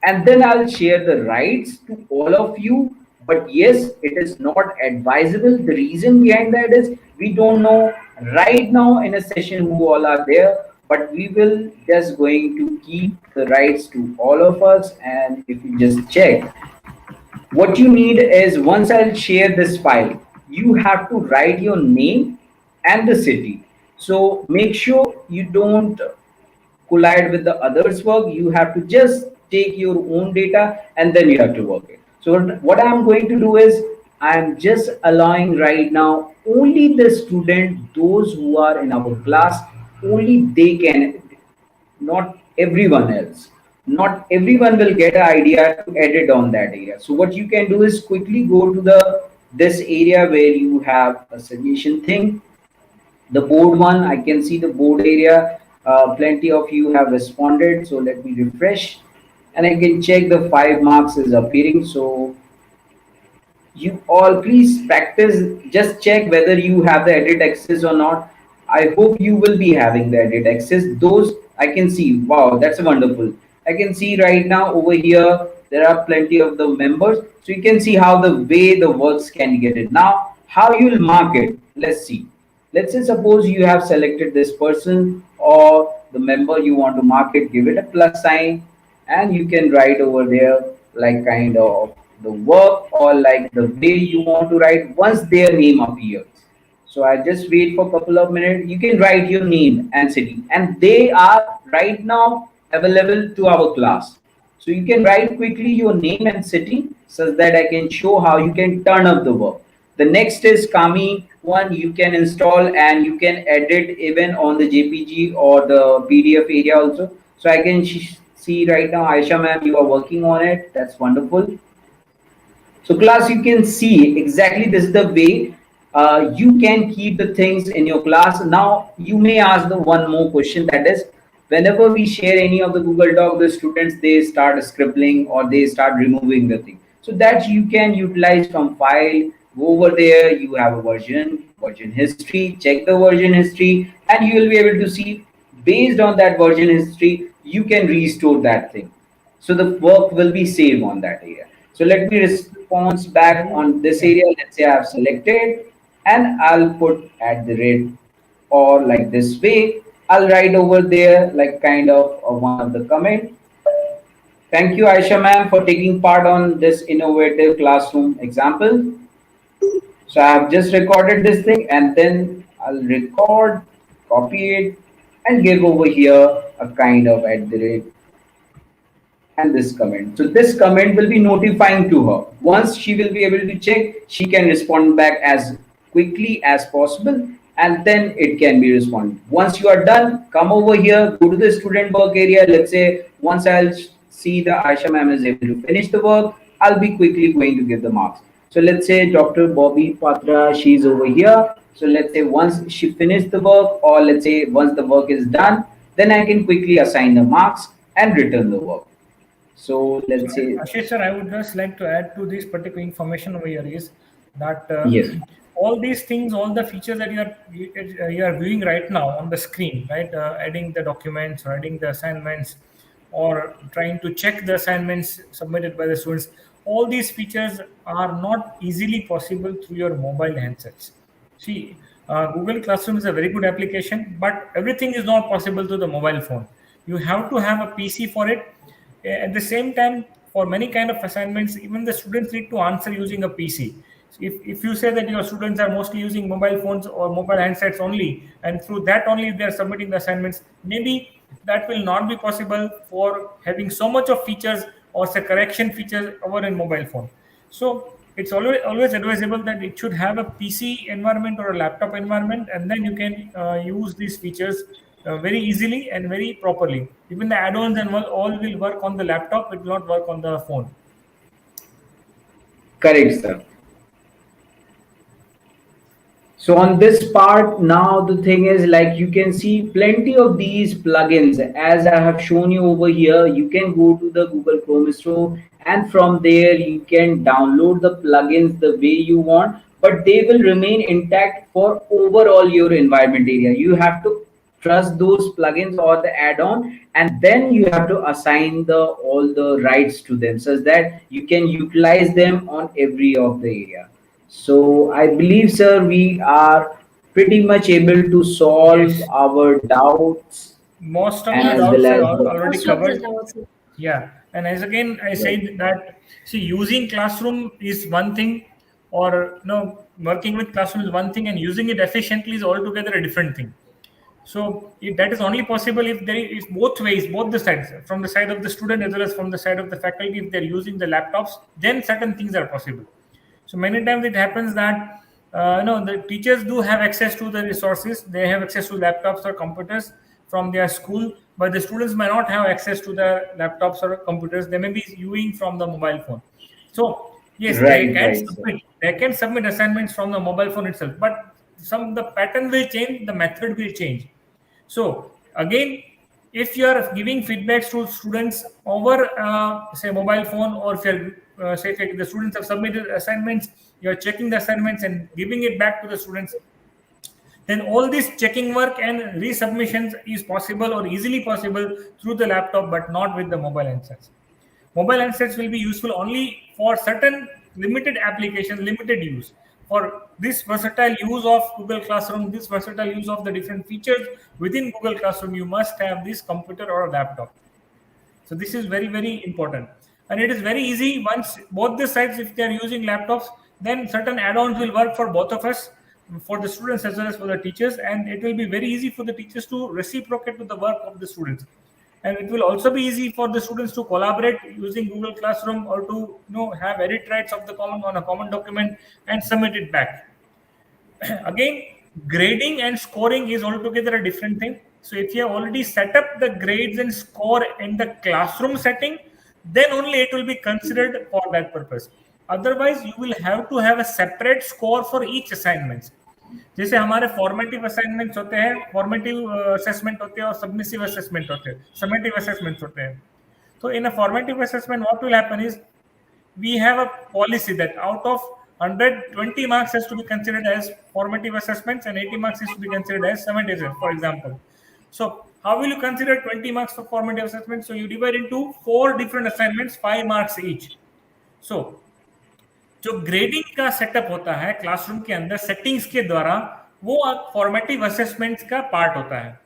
and then I'll share the rights to all of you. But yes, it is not advisable. The reason behind that is we don't know right now in a session who all are there, but we will just going to keep the rights to all of us. And if you just check, what you need is, once I'll share this file, you have to write your name and the city. So make sure you don't collide with the others work. You have to just take your own data and then you have to work it. So what I'm going to do is, I'm just allowing right now only the student, those who are in our class, only they can, not everyone else. Not everyone will get an idea to edit on that area. So what you can do is quickly go to the this area where you have a suggestion thing, the board one. I can see the board area. Plenty of you have responded. So let me refresh, and I can check the 5 marks is appearing. So you all please practice, just check whether you have the edit access or not. I hope you will be having the edit access. Those I can see. Wow, that's wonderful. I can see right now over here there are plenty of the members, so you can see how the way the works can get it. Now how you will mark it, let's see. Let's say suppose you have selected this person or the member, you want to mark it, give it a plus sign, and you can write over there like kind of the work or like the way you want to write once their name appears. So I just wait for a couple of minutes. You can write your name and city, and they are right now available to our class. So you can write quickly your name and city so that I can show how you can turn up the work. The next is Kami one. You can install and you can edit even on the JPG or the PDF area also. So I can see right now, Aisha ma'am, you are working on it. That's wonderful. So class, you can see exactly this is the way you can keep the things in your class. Now you may ask the one more question, that is, whenever we share any of the Google Doc, the students, they start scribbling or they start removing the thing. So that you can utilize from file, go over there, you have a version history, check the version history, and you will be able to see based on that version history, you can restore that thing. So the work will be saved on that area. So let me respond back on this area. Let's say I have selected and I'll put at the rate or like this way. I'll write over there like kind of one of the comment. Thank you, Aisha ma'am, for taking part on this innovative classroom example. So I have just recorded this thing and then I'll record, copy it, and give over here a kind of at the rate and this comment. So this comment will be notifying to her. Once she will be able to check, she can respond back as quickly as possible, and then it can be responded. Once you are done, come over here, go to the student work area. Let's say once I'll see the Aisha ma'am is able to finish the work, I'll be quickly going to give the marks. So let's say Dr. Bobby Patra, she's over here. So let's say once she finished the work, or let's say once the work is done, then I can quickly assign the marks and return the work. So
So,
let's say,
Ashish sir, I would just like to add to this particular information over here is that
yes,
all these things, all the features that you are viewing right now on the screen, right? Adding the documents, or adding the assignments, or trying to check the assignments submitted by the students. All these features are not easily possible through your mobile handsets. See, Google Classroom is a very good application, but everything is not possible through the mobile phone. You have to have a PC for it. At the same time, for many kind of assignments, even the students need to answer using a PC. So if you say that your students are mostly using mobile phones or mobile handsets only, and through that only they are submitting the assignments, maybe that will not be possible for having so much of features or say correction features over in mobile phone. So it's always advisable that it should have a PC environment or a laptop environment, and then you can use these features very easily and very properly. Even the add-ons and all will work on the laptop; it will not work on the phone.
correct, sir. So on this part, now the thing is like you can see plenty of these plugins as I have shown you over here. You can go to the Google Chrome Store and from there you can download the plugins the way you want, but they will remain intact for overall your environment area. You have to trust those plugins or the add-on, and then you have to assign the all the rights to them so that you can utilize them on every of the area. So I believe, sir, we are pretty much able to solve
Yes,
our doubts
most of
and
the
Yes,
as well
doubts are
as the
already
most of the
covered.
doubts.
Yeah, and as again I
right.
said that, see, using classroom is one thing, or working with classroom is one thing, and using it efficiently is altogether a different thing. So that is only possible if there is both ways, both the sides, from the side of the student as well as from the side of the faculty. If they're using the laptops, then certain things are possible. So many times it happens that the teachers do have access to the resources. They have access to laptops or computers from their school, but the students may not have access to the laptops or computers. They may be viewing from the mobile phone. So yes,
Right, right, sir.
they can submit assignments from the mobile phone itself, but the pattern will change, the method will change. So again, if you are giving feedbacks to students over say mobile phone, or if you're say if the students have submitted assignments, you're checking the assignments and giving it back to the students, then all this checking work and resubmissions is possible or easily possible through the laptop, but not with the mobile handsets. Mobile handsets will be useful only for certain limited applications, limited use. For this versatile use of Google Classroom, this versatile use of the different features within Google Classroom, you must have this computer or a laptop. So this is very, very important. And it is very easy once both the sides, if they are using laptops, then certain add-ons will work for both of us, for the students as well as for the teachers. And it will be very easy for the teachers to reciprocate to the work of the students. And it will also be easy for the students to collaborate using Google Classroom, or to have edit rights of the common on a common document and submit it back. Again, grading and scoring is altogether a different thing. So if you have already set up the grades and score in the classroom setting, then only it will be considered for that purpose. Otherwise, you will have to have a separate score for each assignment. जैसे हमारे formative assignments होते हैं, formative assessment होते हैं, और submissive assessment होते हैं, summative assessments होते हैं. So in a formative assessment, what will happen is we have a policy that out of 120 marks has to be considered as formative assessments, and 80 marks is to be considered as summative assessments, for example. So how will you consider 20 marks for formative assessment? So you divide into 4 different assignments, 5 marks each. So जो grading का setup होता है classroom के अंदर settings के द्वारा, वो formative assessments का पार्ट होता है.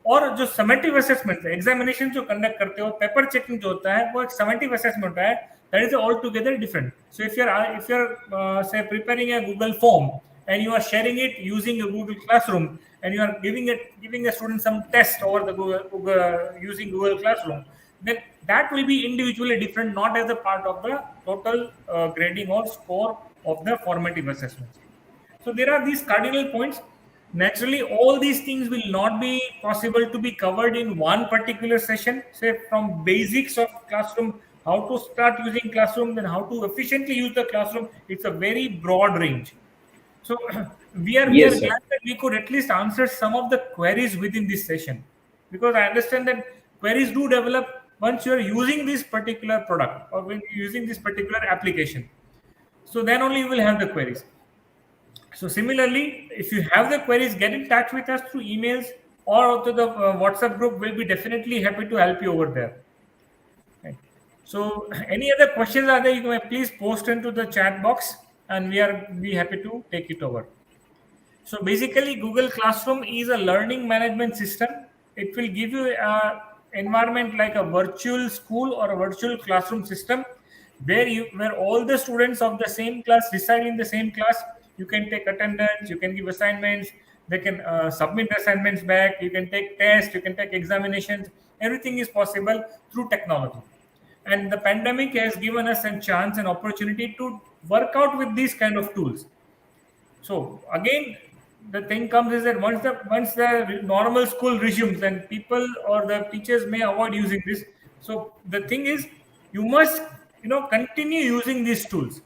और जो समेटिव असेसमेंट एग्जामिनेशन जो कंडक्ट करते हो, पेपर चेकिंग जो होता है, वो एक समेटिव असेसमेंट होता है. That is all together different. So if you are say preparing a Google form and you are sharing it using a Google Classroom, and you are giving a student some test over the Google using Google Classroom, then that will be individually different, not as a part of the total grading or score of the formative assessments. So there are these cardinal points. Naturally, all these things will not be possible to be covered in one particular session. Say from basics of classroom how to start using classroom, then how to efficiently use the classroom. It's a very broad range. So we are
Yes, sir.
glad that we could at least answer some of the queries within this session, because I understand that queries do develop once you are using this particular product or when you're using this particular application. So then only you will have the queries. So similarly, if you have the queries, get in touch with us through emails or to the WhatsApp group. We'll be definitely happy to help you over there. Right. So any other questions are there, you may please post into the chat box and we are be happy to take it over. So basically, Google Classroom is a learning management system. It will give you a environment like a virtual school or a virtual classroom system where all the students of the same class reside in the same class. You can take attendance, you can give assignments, they can submit assignments back, you can take tests, you can take examinations. Everything is possible through technology. And the pandemic has given us a chance and opportunity to work out with these kind of tools. So again, the thing comes is that once the normal school resumes, then people or the teachers may avoid using this. So the thing is, you must continue using these tools.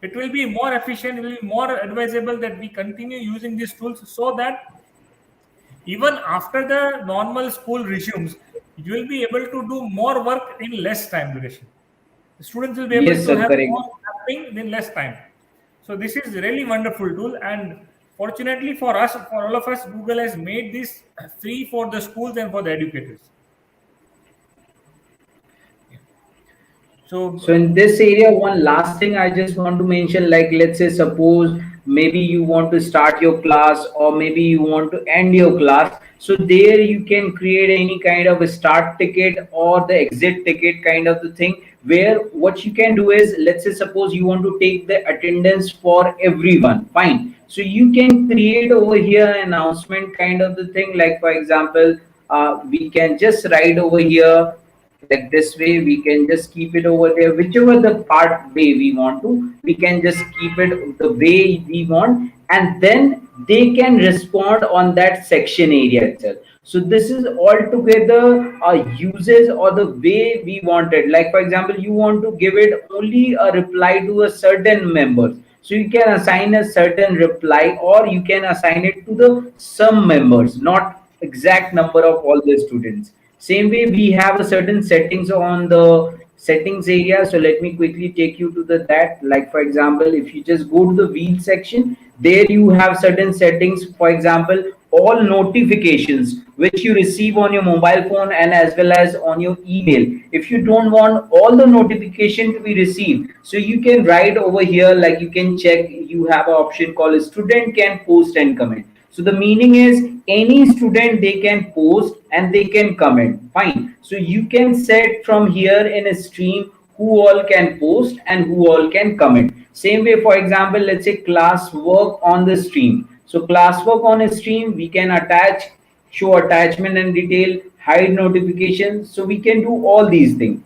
It will be more efficient. It will be more advisable that we continue using these tools so that even after the normal school resumes, you will be able to do more work in less time duration. The students will be able
Yes,
to
sir.
have
Correct.
more happening in less time. So this is really wonderful tool, and fortunately for us, for all of us, Google has made this free for the schools and for the educators. So
So in this area, one last thing I just want to mention, like let's say suppose maybe you want to start your class or maybe you want to end your class. So there you can create any kind of a start ticket or the exit ticket kind of the thing, where what you can do is, let's say suppose you want to take the attendance for everyone. Fine. So you can create over here an announcement kind of the thing, like for example, we can just write over here like this way. We can just keep it over there, whichever the part way we want to, we can just keep it the way we want, and then they can respond on that section area itself. So this is altogether uses or the way we wanted. Like for example, you want to give it only a reply to a certain members, so you can assign a certain reply, or you can assign it to the some members, not exact number of all the students. Same way, we have a certain settings on the settings area. So let me quickly take you to the that. Like for example, if you just go to the wheel section, there you have certain settings. For example, all notifications which you receive on your mobile phone and as well as on your email. If you don't want all the notification to be received, so you can write over here, like you can check, you have an option called student can post and comment. So the meaning is any student they can post and they can comment. Fine. So you can set from here in a stream who all can post and who all can comment. Same way, for example, let's say class work on the stream. So class work on a stream, we can attach, show attachment and detail, hide notifications. So we can do all these things.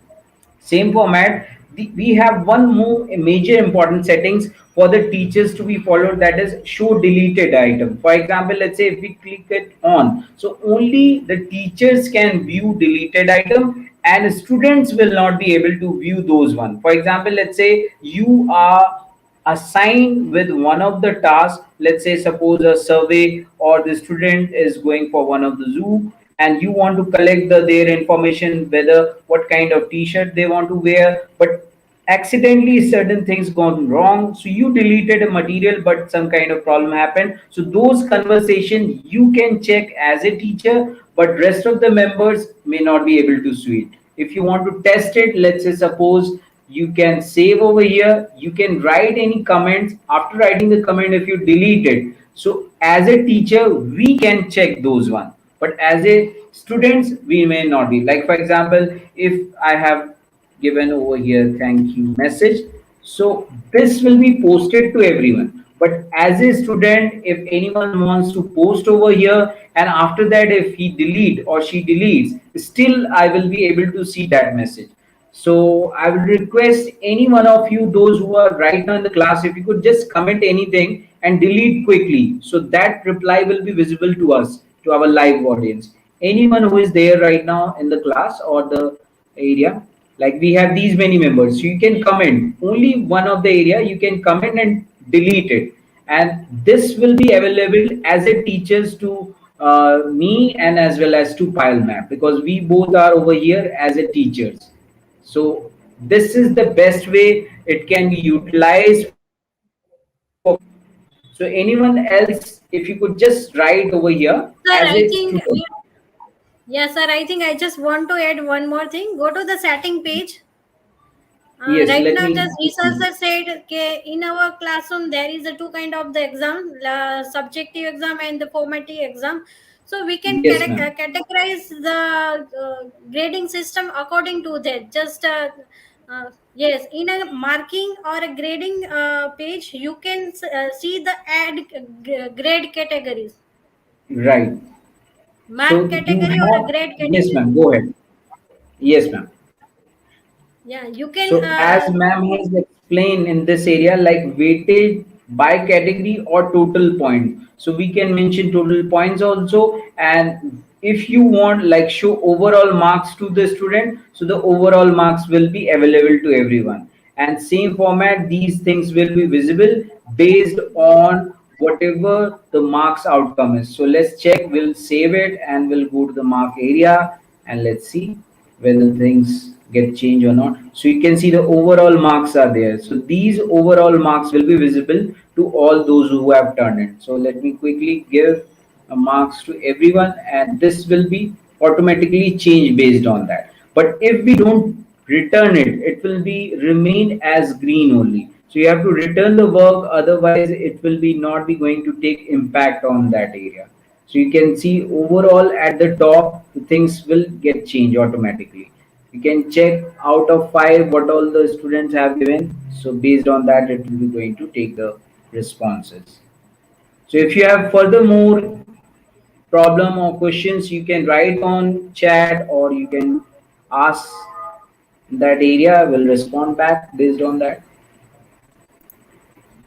Same format, we have one more major important settings for the teachers to be followed, that is show deleted item. For example, let's say if we click it on, so only the teachers can view deleted item and students will not be able to view those one. For example, let's say you are assigned with one of the tasks, let's say suppose a survey, or the student is going for one of the zoo, and you want to collect their information, whether what kind of t-shirt they want to wear, but accidentally certain things gone wrong, so you deleted a material but some kind of problem happened. So those conversation you can check as a teacher, but rest of the members may not be able to see it. If you want to test it, let's say suppose, you can save over here, you can write any comments. After writing the comment, if you delete it, so as a teacher we can check those one, but as a students we may not be. Like for example, if I have given over here thank you message, so this will be posted to everyone, but as a student, if anyone wants to post over here and after that if he delete or she deletes, still I will be able to see that message. So I would request any one of you, those who are right now in the class, if you could just comment anything and delete quickly, so that reply will be visible to us, to our live audience. Anyone who is there right now in the class or the area? Like we have these many members, so you can comment only one of the area, you can comment and delete it, and this will be available as a teachers to me and as well as to Pile Map, because we both are over here as a teachers. So this is the best way it can be utilized for communication. So anyone else, if you could just write over here
Sir,
as
I
a
think,
student.
yes, sir, I think I just want to add one more thing. Go to the setting page.
Yes,
Right
let
now,
me
just researcher said okay, in our classroom there is a two kind of the exam, subjective exam and the formative exam. So we can
yes ma'am.
categorize the grading system according to that. Just yes, in a marking or a grading page, you can see the grade categories,
Right.
mark
So you
category or a
have,
grade
yes
category.
ma'am, go ahead. Yes ma'am.
Yeah, you can.
So as ma'am has explained in this area, like weighted by category or total point. So we can mention total points also. And if you want like show overall marks to the student, so the overall marks will be available to everyone. And same format, these things will be visible based on whatever the marks outcome is. So let's check, we'll save it and we'll go to the mark area and let's see whether things get changed or not. So you can see the overall marks are there. So these overall marks will be visible to all those who have turned it. So let me quickly give marks to everyone, and this will be automatically changed based on that. But if we don't return it, it will be remain as green only. So you have to return the work, otherwise it will be not be going to take impact on that area. So you can see overall at the top, things will get changed automatically. You can check out of 5 what all the students have given. So based on that, it will be going to take the responses. So if you have furthermore problem or questions, you can write on chat or you can ask in that area. We'll respond back based on that.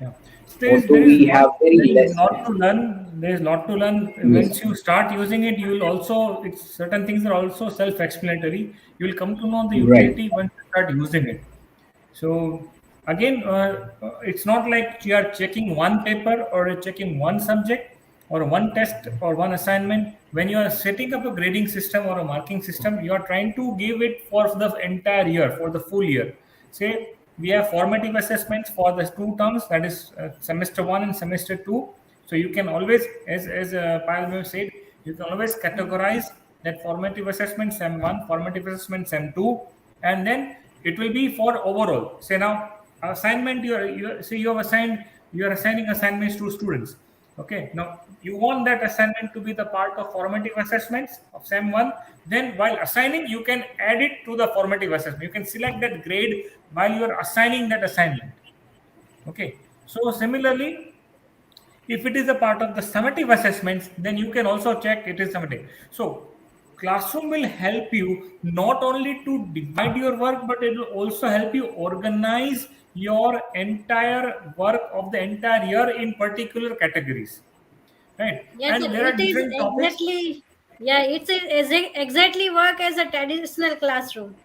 Yeah. So
Although we have
there
very
is
less
lot
time.
to learn. There is lot to learn.
Yes.
Once you start using it, you will also it's certain things are also self-explanatory. You will come to know the
Right.
utility once you start using it. So again, it's not like you are checking one paper or checking one subject or one test or one assignment. When you are setting up a grading system or a marking system, you are trying to give it for the entire year, for the full year. Say we have formative assessments for the 2 terms, that is semester 1 and semester 2. So you can always, as Payal said, you can always categorize that formative assessment sem 1, formative assessment sem 2, and then it will be for overall. Say now assignment you have assigned, you are assigning assignments to students. Okay, now you want that assignment to be the part of formative assessments of sem 1. Then while assigning, you can add it to the formative assessment. You can select that grade while you are assigning that assignment. Okay, so similarly, if it is a part of the summative assessments, then you can also check it is summative. So classroom will help you not only to divide your work, but it will also help you organize your entire work of the entire year in particular categories, right?
Yes,
And there are
it is
different topics.
exactly. Yeah, exactly work as a traditional classroom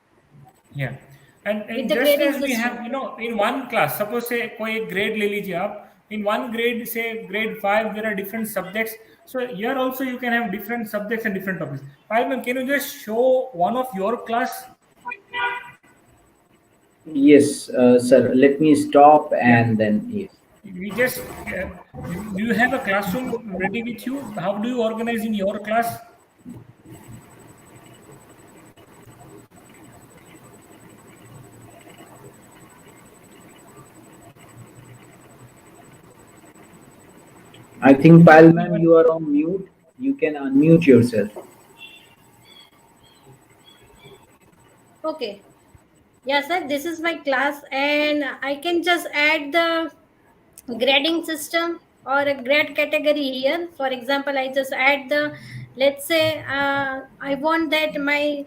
Yeah,
with
and
the
just
grading
as we
system.
have, in one class, suppose say कोई एक grade ले लीजिए आप, in one grade, say grade 5, there are different subjects. So here also you can have different subjects and different topics. Payal ma'am, can you just show one of your class?
Yes, sir. Let me stop
Yeah,
and then yes.
we just do you have a classroom ready with you? How do you organize in your class?
I think Pal ma'am,
Anyone?
you are on mute. You can unmute yourself.
Okay. Yeah, sir, this is my class, and I can just add the grading system or a grade category here. For example, I just add the, let's say, I want that my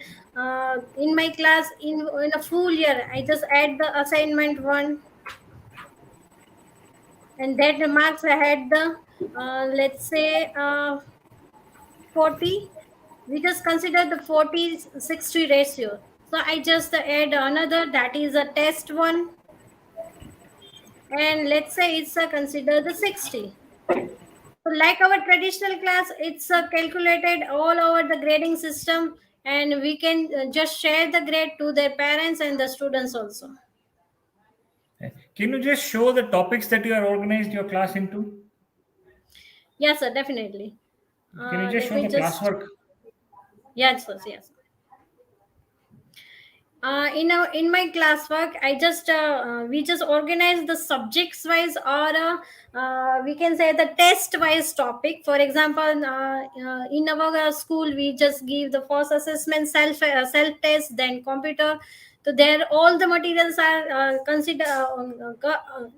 in my class in a full year, I just add the assignment one, and that marks I had the let's say 40. We just consider the 40-60 ratio. So I just add another, that is a test one, and let's say it's consider the 60. So like our traditional class, it's calculated all over the grading system, and we can just share the grade to their parents and the students also.
Can you just show the topics that you are organized your class into?
Yes, sir, definitely.
Can you just
Let
show
me
the
just,
classwork?
yes, sir, yes. In my classwork, I just we just organize the subjects wise, or we can say the test wise topic. For example, in our school, we just give the first assessment, self test, then computer. So there all the materials are consider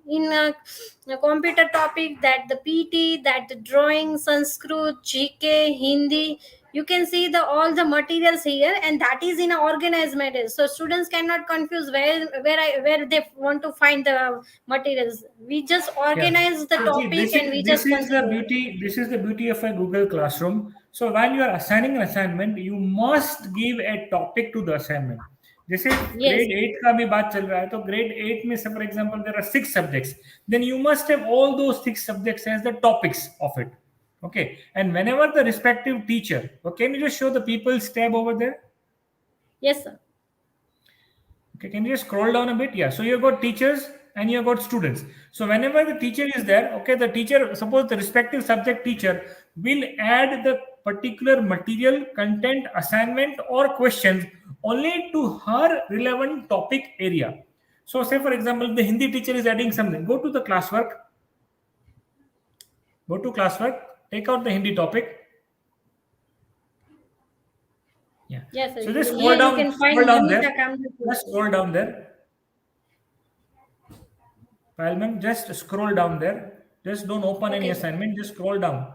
in a computer topic, that the PT, that the drawing, Sanskrit, GK, Hindi. You can see the all the materials here, and that is in a organized manner, so students cannot confuse where they want to find the materials. We just
Yeah.
organize the
So see,
topic and we
this
just
is the
consider.
beauty. This is the beauty of a Google Classroom. So when you are assigning an assignment, you must give a topic to the assignment. जैसे
Yes,
grade 8 का भी बात चल रहा है, तो grade 8 में से, for example, there are 6 subjects. Then you must have all those 6 subjects as the topics of it. Okay. And whenever the respective teacher, okay, can you just show the people's tab over there?
yes, sir.
Okay, can you just scroll down a bit? Yeah. So you've got teachers and you've got students. So whenever the teacher is there, okay, the teacher, suppose the respective subject teacher will add the particular material, content, assignment, or questions only to her relevant topic area. So say for example, the Hindi teacher is adding something. Go to the classwork. Go to classwork. Take out the Hindi topic. Yeah.
Yes, sir.
So just
Here you can
scroll
find
down there.
Namita Kamdar.
Just scroll down there. Palman, just scroll down there. Just don't open any
Okay, sir.
assignment. Just scroll down.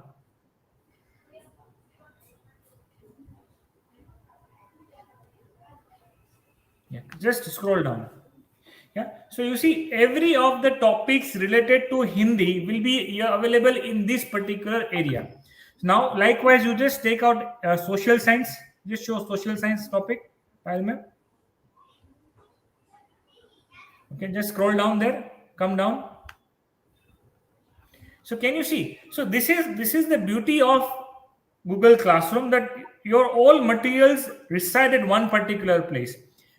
Yeah, just scroll down. Yeah. So you see, every of the topics related to Hindi will be available in this particular area. Now, likewise, you just take out social science. Just show social science topic. Palman. Okay, just scroll down there. Come down. So can you see? So this is the beauty of Google Classroom, that your all materials reside at one particular place.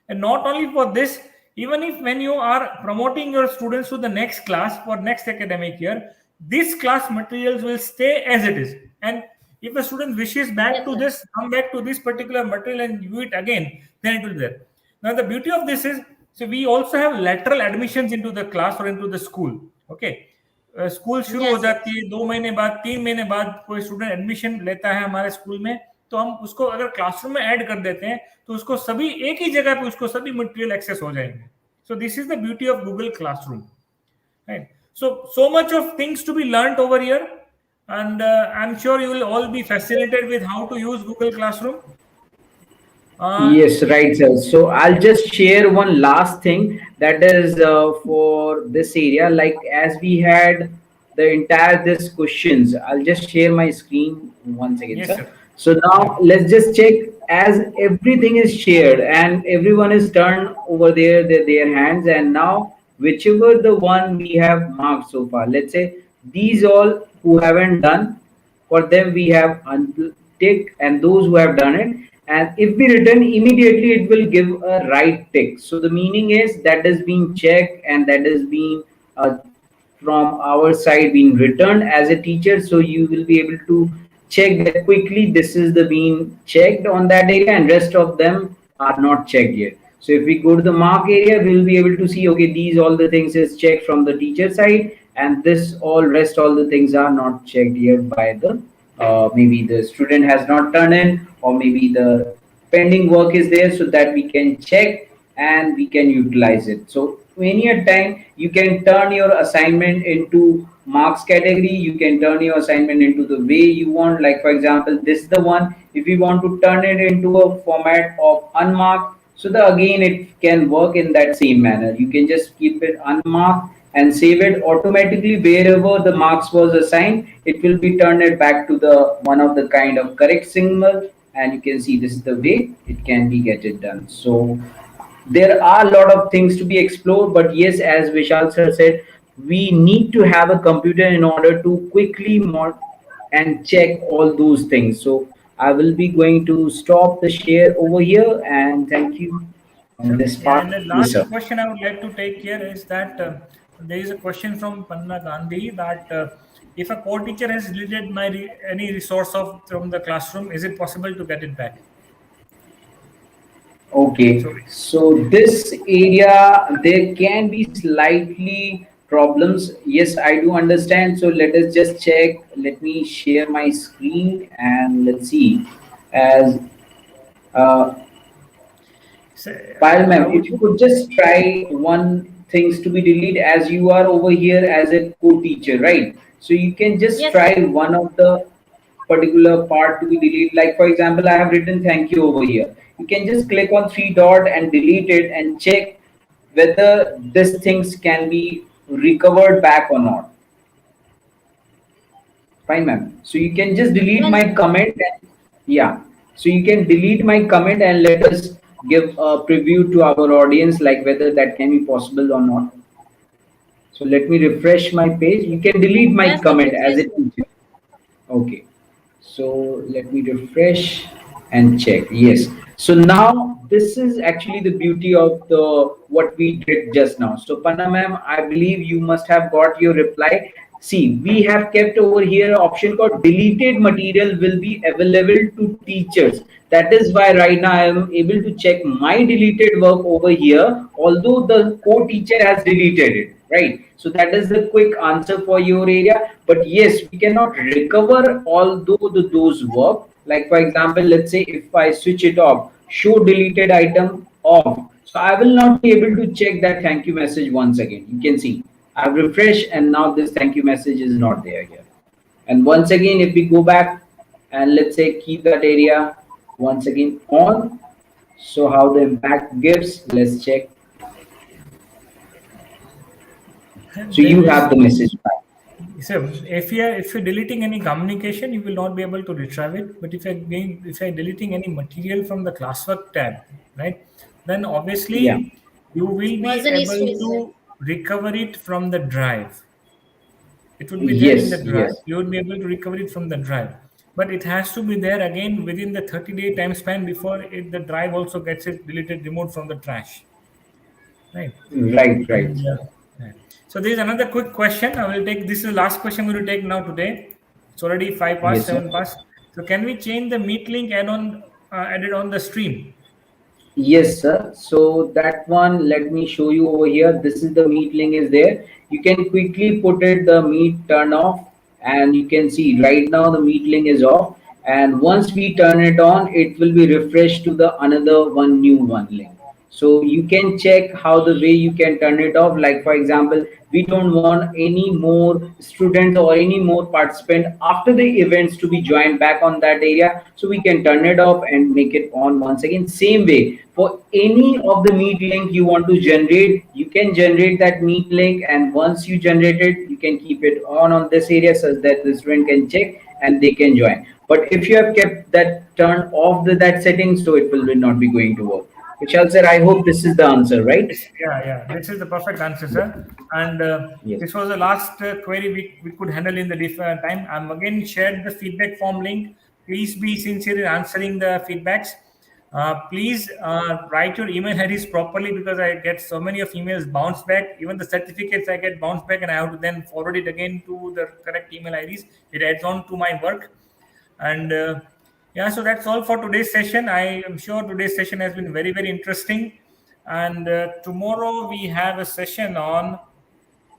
And not only for this, even if when you are promoting your students to the next class for next academic year, this class materials will stay as it is. And if a student wishes back
Yes,
to
sir.
this, come back to this particular material and view it again, then it will be there. Now the beauty of this is, so we also have lateral admissions into the class or into the school. Okay. School शुरू हो
Yes, sir.
जाती है, 2 महीने बाद, 3 महीने बाद कोई student admission लेता है हमारे स्कूल में, तो हम उसको अगर क्लासरूम में ऐड कर देते हैं, तो उसको सभी एक ही जगह पे उसको सभी मटेरियल एक्सेस हो जाएंगे. So this is the beauty of Google classroom, right? So much of things to be learnt over here, and I'm sure you will all be fascinated with how to use Google Classroom.
Yes, right, sir. So I'll just share one last thing, that is for this area. Like as we had the entire this questions, I'll just share my screen once again,
Yes,
sir.
sir.
So now let's just check, as everything is shared and everyone is turned over there their hands, and now whichever the one we have marked so far, let's say these all who haven't done, for them we have unticked, and those who have done it, and if we return immediately it will give a right tick. So the meaning is that is being checked, and that is being from our side being returned as a teacher, so you will be able to check that quickly this is the being checked on that area, and rest of them are not checked yet. So if we go to the mark area, we will be able to see, okay, these all the things is checked from the teacher side, and this all rest all the things are not checked yet by the maybe the student has not turned in, or maybe the pending work is there, so that we can check and we can utilize it. So any a time you can turn your assignment into marks category, you can turn your assignment into the way you want. Like for example, this is the one, if you want to turn it into a format of unmarked, so the again it can work in that same manner. You can just keep it unmarked and save it automatically. Wherever the marks was assigned, it will be turned it back to the one of the kind of correct symbol, and you can see this is the way it can be get it done. So there are a lot of things to be explored, but yes, as Vishal sir said, we need to have a computer in order to quickly mod and check all those things. So I will be going to stop the share over here, and thank you on
Sure.
this
Yeah,
part.
and the
Yes,
last
sir.
question I would like to take here is that there is a question from Panna Gandhi that if a co-teacher has deleted any resource from the classroom, is it possible to get it back?
Okay,
So
so this area there can be slightly problems. Yes, I do understand. So let us just check. Let me share my screen and let's see. As uh,
so,
Payal
I
ma'am,
would.
if you could just try one things to be deleted as you are over here as a co-teacher, right? So you can just
Yes,
try one of the particular part to be deleted. Like for example, I have written thank you over here. You can just click on three dot and delete it and check whether these things can be recovered back or not. Fine, ma'am. So you can just delete
one
my comment. And, yeah. So you can delete my comment and let us give a preview to our audience, like whether that can be possible or not. So let me refresh my page. You can delete my
yes, it
comment
is.
as
Yes,
a teacher. Okay. So let me refresh and check. Yes. So now this is actually the beauty of the what we did just now. So Panna ma'am, I believe you must have got your reply. See, we have kept over here an option called deleted material will be available to teachers. That is why right now I am able to check my deleted work over here, although the co-teacher has deleted it, right? So that is the quick answer for your area. But yes, we cannot recover all those work. Like for example, let's say if I switch it off, show deleted item off. So I will not be able to check that thank you message once again. You can see I've refreshed and now this thank you message is not there here. And once again, if we go back and let's say keep that area once again on. So how the impact gives, let's check. So
There
you
is.
have the message back.
So if you're deleting any communication, you will not be able to retrieve it. But if you're deleting any material from the classwork tab, right, then
Yeah.
obviously you will be
version
able
history is there.
to recover it from the drive. It would be there in the
Yes,
drive.
yes.
You would be able to recover it from the drive. But it has to be there again within the 30-day time span before the drive also gets it deleted, removed from the trash. Right.
Right, right.
And right. So there is another quick question. I will take this is the last question we're going to take now today. It's already 5 past,
Yes, sir.
7 past. So can we change the meet link and added on the stream?
Yes, sir. So that one, let me show you over here. This is the meet link is there. You can quickly put it the meet turn off, and you can see right now the meet link is off. And once we turn it on, it will be refreshed to the another one new one link. So you can check how the way you can turn it off. Like for example, we don't want any more students or any more participant after the events to be joined back on that area. So we can turn it off and make it on once again. Same way for any of the meet link you want to generate, you can generate that meet link, and once you generate it, you can keep it on this area so that the student can check and they can join. But if you have kept that turned off that setting, so it will not be going to work. Vishal sir, I hope this is the answer, right?
Yeah. This is the perfect answer, sir. And
Yes.
this was the last query we could handle in the time. I'm again shared the feedback form link. Please be sincere in answering the feedbacks. Please write your email IDs properly because I get so many of emails bounce back. Even the certificates I get bounce back, and I have to then forward it again to the correct email IDs. It adds on to my work. And yeah, so that's all for today's session. I am sure today's session has been very, very interesting. And tomorrow we have a session on,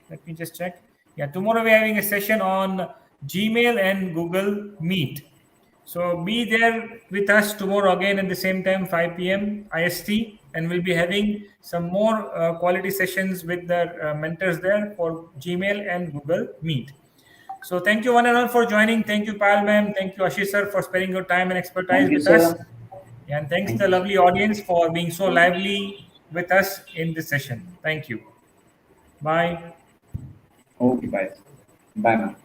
let me just check. Yeah, tomorrow we're having a session on Gmail and Google Meet. So be there with us tomorrow again at the same time, 5 p.m. IST, and we'll be having some more quality sessions with the mentors there for Gmail and Google Meet. So thank you one and all for joining. Thank you, Pal ma'am. Thank you, Ashish sir, for sparing your time and expertise
Thank you,
with us.
sir.
And thanks to
Thank
the
you, sir.
lovely audience for being so lively with us in this session. Thank you. Bye.
Okay, bye. Bye, ma'am.